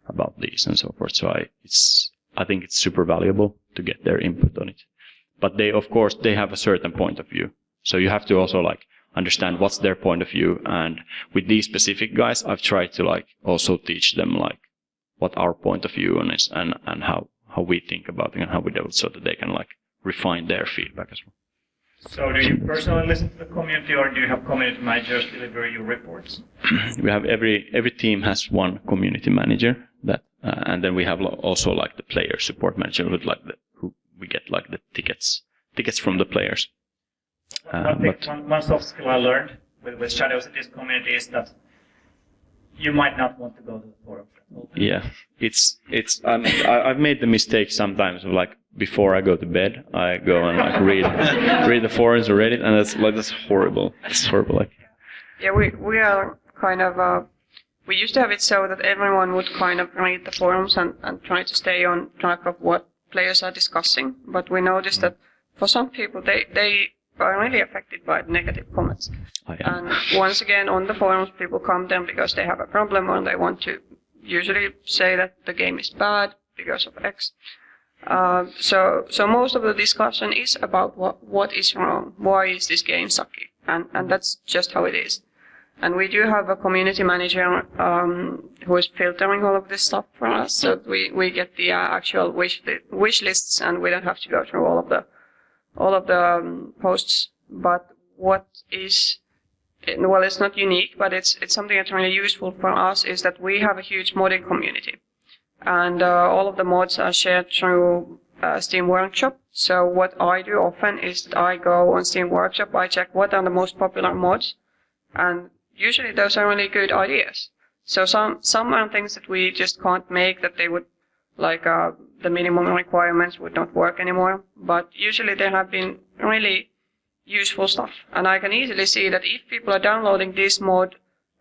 about these and so forth. So I think it's super valuable to get their input on it. But they, of course, they have a certain point of view. So you have to also like understand what's their point of view. And with these specific guys, I've tried to like also teach them like what our point of view on is and how we think about it and how we do it, so that they can like refine their feedback as well. So do you personally listen to the community, or do you have community managers deliver your reports? We have every team has one community manager that, and then we have also like the player support manager who we get like the tickets from the players. One soft skill I learned with Shadows in this community is that you might not want to go to the forum. Yeah, I've made the mistake sometimes of like before I go to bed, I go and like read the forums or Reddit, and that's horrible. It's horrible. Like. Yeah, we are kind of we used to have it so that everyone would kind of read the forums and try to stay on track of what players are discussing. But we noticed that for some people they are really affected by negative comments. Oh, yeah. And once again, on the forums, people come then because they have a problem or they want to usually say that the game is bad because of X. So most of the discussion is about what is wrong, why is this game sucky, and that's just how it is. And we do have a community manager who is filtering all of this stuff for us, so we get the actual wish lists, and we don't have to go through all of the posts. But what is, well, it's not unique, but it's something that's really useful for us, is that we have a huge modding community. And all of the mods are shared through Steam Workshop. So what I do often is that I go on Steam Workshop, I check what are the most popular mods, and usually those are really good ideas. So some are things that we just can't make, that they would, like the minimum requirements would not work anymore. But usually there have been really useful stuff. And I can easily see that if people are downloading this mod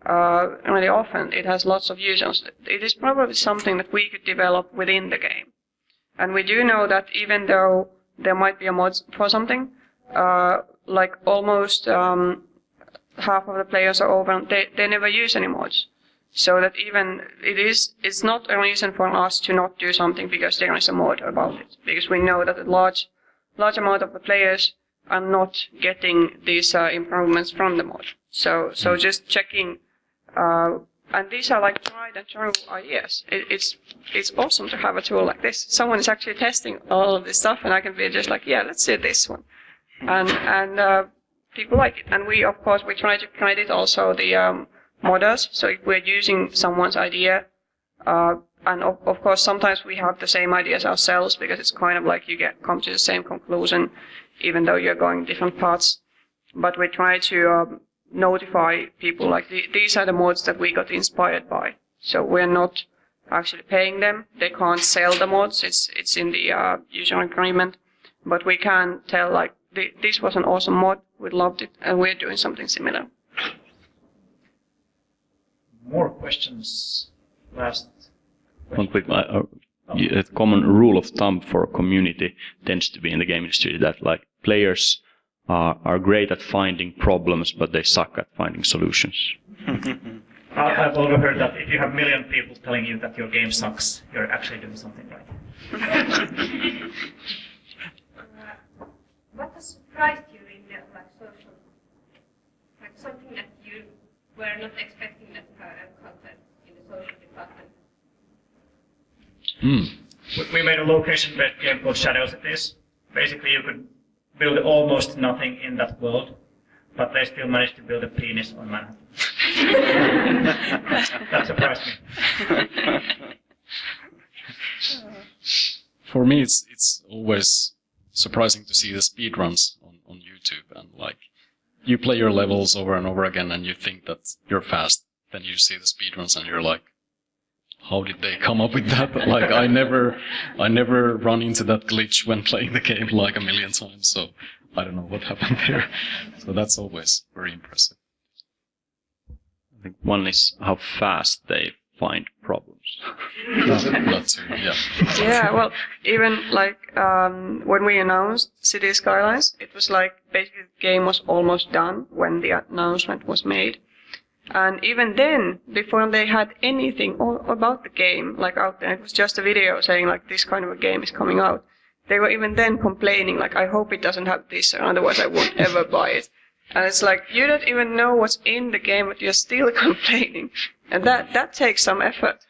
really often, it has lots of users. It is probably something that we could develop within the game. And we do know that even though there might be a mod for something, like almost half of the players are over, they never use any mods. So that even it's not a reason for us to not do something because there is a mod about it. Because we know that a large amount of the players are not getting these improvements from the mod. So just checking, and these are like tried and true ideas. It's awesome to have a tool like this. Someone is actually testing all of this stuff, and I can be just like, yeah, let's do this one, and people like it. And we, of course, we try to credit also the modders. So if we're using someone's idea, and of course sometimes we have the same ideas ourselves, because it's kind of like you come to the same conclusion, even though you're going different paths. But we try to notify people like these are the mods that we got inspired by. So we're not actually paying them. They can't sell the mods. It's in the user agreement. But we can tell like this was an awesome mod. We loved it, and we're doing something similar. More questions? Last one quick. A common rule of thumb for a community tends to be in the game industry that like players are great at finding problems, but they suck at finding solutions. I've overheard that if you have a million people telling you that your game sucks, you're actually doing something right. What has surprised you in the social, like something that you were not expecting that content in the social department? We made a location-based game called Shadows of this. Basically, you could build almost nothing in that world, but they still managed to build a penis on Manhattan. That surprised me. for me, it's always surprising to see the speedruns on YouTube, and like you play your levels over and over again, and you think that you're fast. Then you see the speedruns, and you're like, how did they come up with that? Like I never run into that glitch when playing the game like a million times. So I don't know what happened there. So that's always very impressive. I think one is how fast they find problems. That too, yeah. Yeah, well, even like when we announced City Skylines, it was like basically the game was almost done when the announcement was made. And even then, before they had anything about the game like out there, it was just a video saying like this kind of a game is coming out. They were even then complaining like, I hope it doesn't have this, or otherwise I won't ever buy it. And it's like, you don't even know what's in the game, but you're still complaining. And that takes some effort.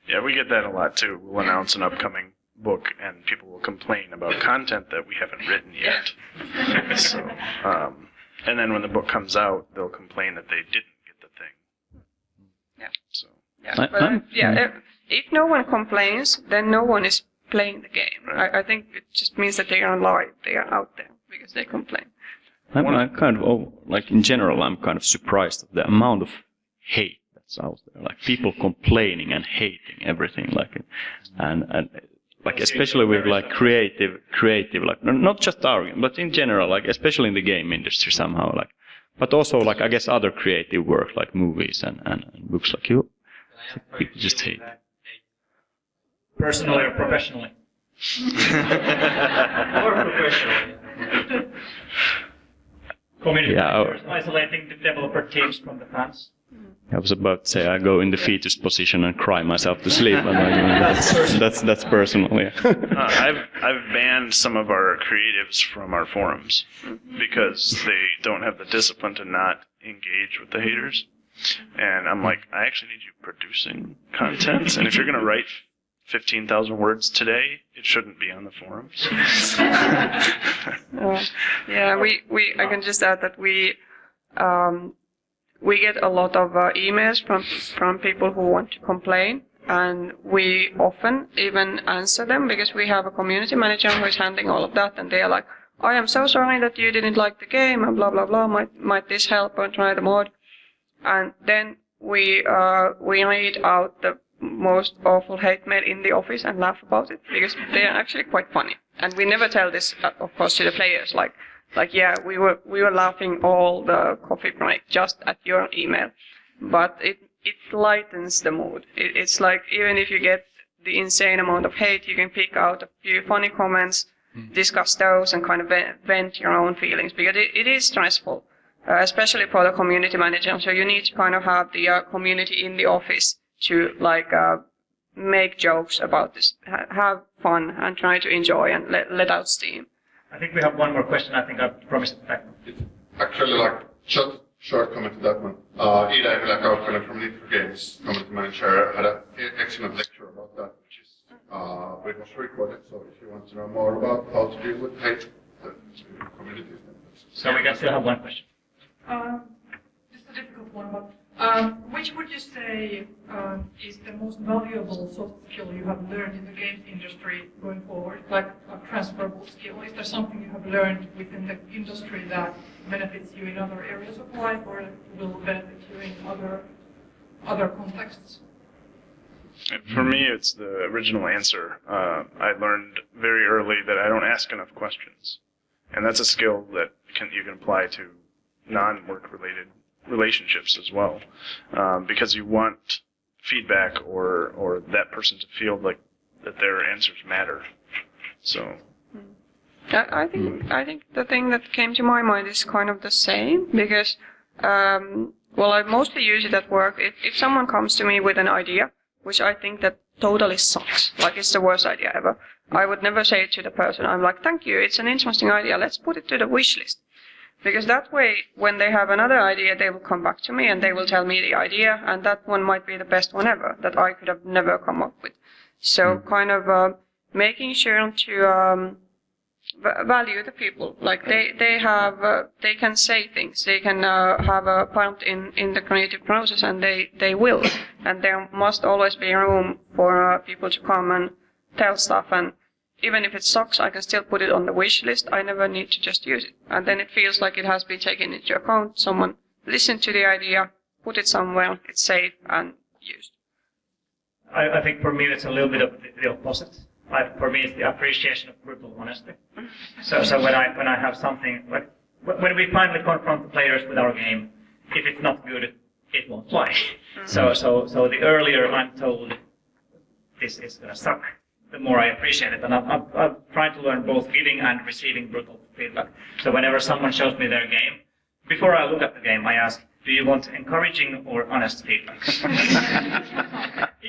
Yeah, we get that a lot too. We'll announce an upcoming book, and people will complain about content that we haven't written yet. So, and then when the book comes out, they'll complain that they didn't get the thing. Yeah. So. Yeah, but, if no one complains, then no one is playing the game. Right. I think it just means that they are alive. They are out there because they complain. I'm kind of, like in general, I'm kind of surprised at the amount of hate that's out there. Like people complaining and hating everything, like, and like especially with like creative, like not just our game, but in general, like especially in the game industry somehow, like, but also like I guess other creative work like movies and books, like you, people just hate. Personally or professionally? Or professionally. Community Yeah, managers isolating the developer teams from the fans. I was about to say I go in the fetus position and cry myself to sleep. And that's personal. Yeah. I've banned some of our creatives from our forums because they don't have the discipline to not engage with the haters. And I'm like, I actually need you producing content. And if you're going to write 15,000 words today, it shouldn't be on the forums. Yeah, I can just add that we get a lot of emails from people who want to complain, and we often even answer them because we have a community manager who is handling all of that, and they are like, I am so sorry that you didn't like the game, and blah blah blah. Might this help, or try the mod? And then we read out the most awful hate mail in the office and laugh about it because they are actually quite funny. And we never tell this, of course, to the players. Like yeah, we were laughing all the coffee break just at your email, but it lightens the mood. It's like even if you get the insane amount of hate, you can pick out a few funny comments, discuss those, and kind of vent your own feelings because it is stressful. Especially for the community manager, so you need to kind of have the community in the office to like make jokes about this, have fun, and try to enjoy and let out steam. I think we have one more question. I think I promised it back. Actually, like just short comment to that one. Ida Evelä-Kaukkonen from Nitro Games, community manager, had an excellent lecture about that, which is it was recorded. So if you want to know more about how to deal with hate in communities, so we can still have one question. Just a difficult one, but which would you say is the most valuable soft skill you have learned in the games industry going forward, like a transferable skill? Is there something you have learned within the industry that benefits you in other areas of life, or will benefit you in other contexts? For me, it's the original answer. I learned very early that I don't ask enough questions, and that's a skill that you can apply to non-work related relationships as well, because you want feedback or that person to feel like that their answers matter. So I think the thing that came to my mind is kind of the same because I mostly use it at work. If someone comes to me with an idea which I think that totally sucks, like it's the worst idea ever, I would never say it to the person. I'm like, thank you, it's an interesting idea, let's put it to the wish list. Because that way, when they have another idea, they will come back to me and they will tell me the idea, and that one might be the best one ever that I could have never come up with. So kind of making sure to value the people. Like they can say things. They can have a part in the creative process, and they will. And there must always be room for people to come and tell stuff. And even if it sucks, I can still put it on the wish list. I never need to just use it. And then it feels like it has been taken into account. Someone listened to the idea, put it somewhere, it's safe and used. I think for me it's a little bit of the opposite. For me, it's the appreciation of brutal honesty. So when I have something, like when we finally confront the players with our game, if it's not good, it won't fly. So the earlier I'm told this is gonna suck, the more I appreciate it. And I'm trying to learn both giving and receiving brutal feedback. So whenever someone shows me their game, before I look at the game, I ask, do you want encouraging or honest feedback?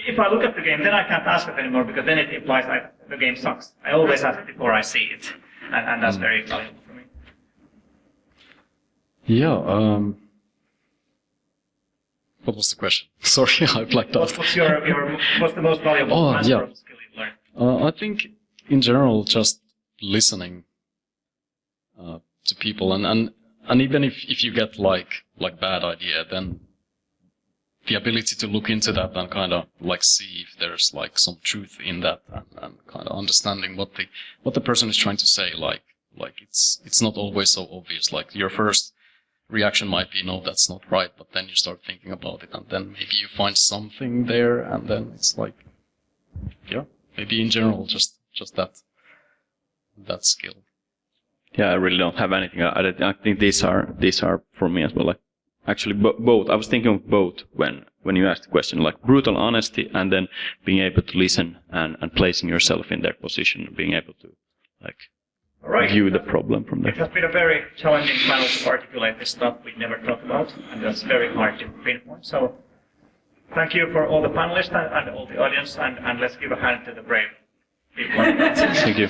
If I look at the game, then I can't ask it anymore, because then it implies the game sucks. I always ask before I see it, and that's very valuable for me. Yeah. What was the question? Sorry, I blacked out. What's the most valuable transferable skill you've learned? I think in general, just listening to people, and even if you get like bad idea, then the ability to look into that and kind of like see if there's like some truth in that, and kind of understanding what the person is trying to say. Like it's not always so obvious. Like your first reaction might be, no, that's not right, but then you start thinking about it, and then maybe you find something there, and then it's like, yeah, maybe in general just that skill. Yeah, I really don't have anything. I think these are for me as well. Like actually both. I was thinking of both when you asked the question, like brutal honesty, and then being able to listen and placing yourself in their position, being able to like view the problem from there. It has been a very challenging panel to articulate this stuff we never talked about, and that's very hard to pinpoint. So thank you for all the panelists and all the audience, and let's give a hand to the brave people. Thank you.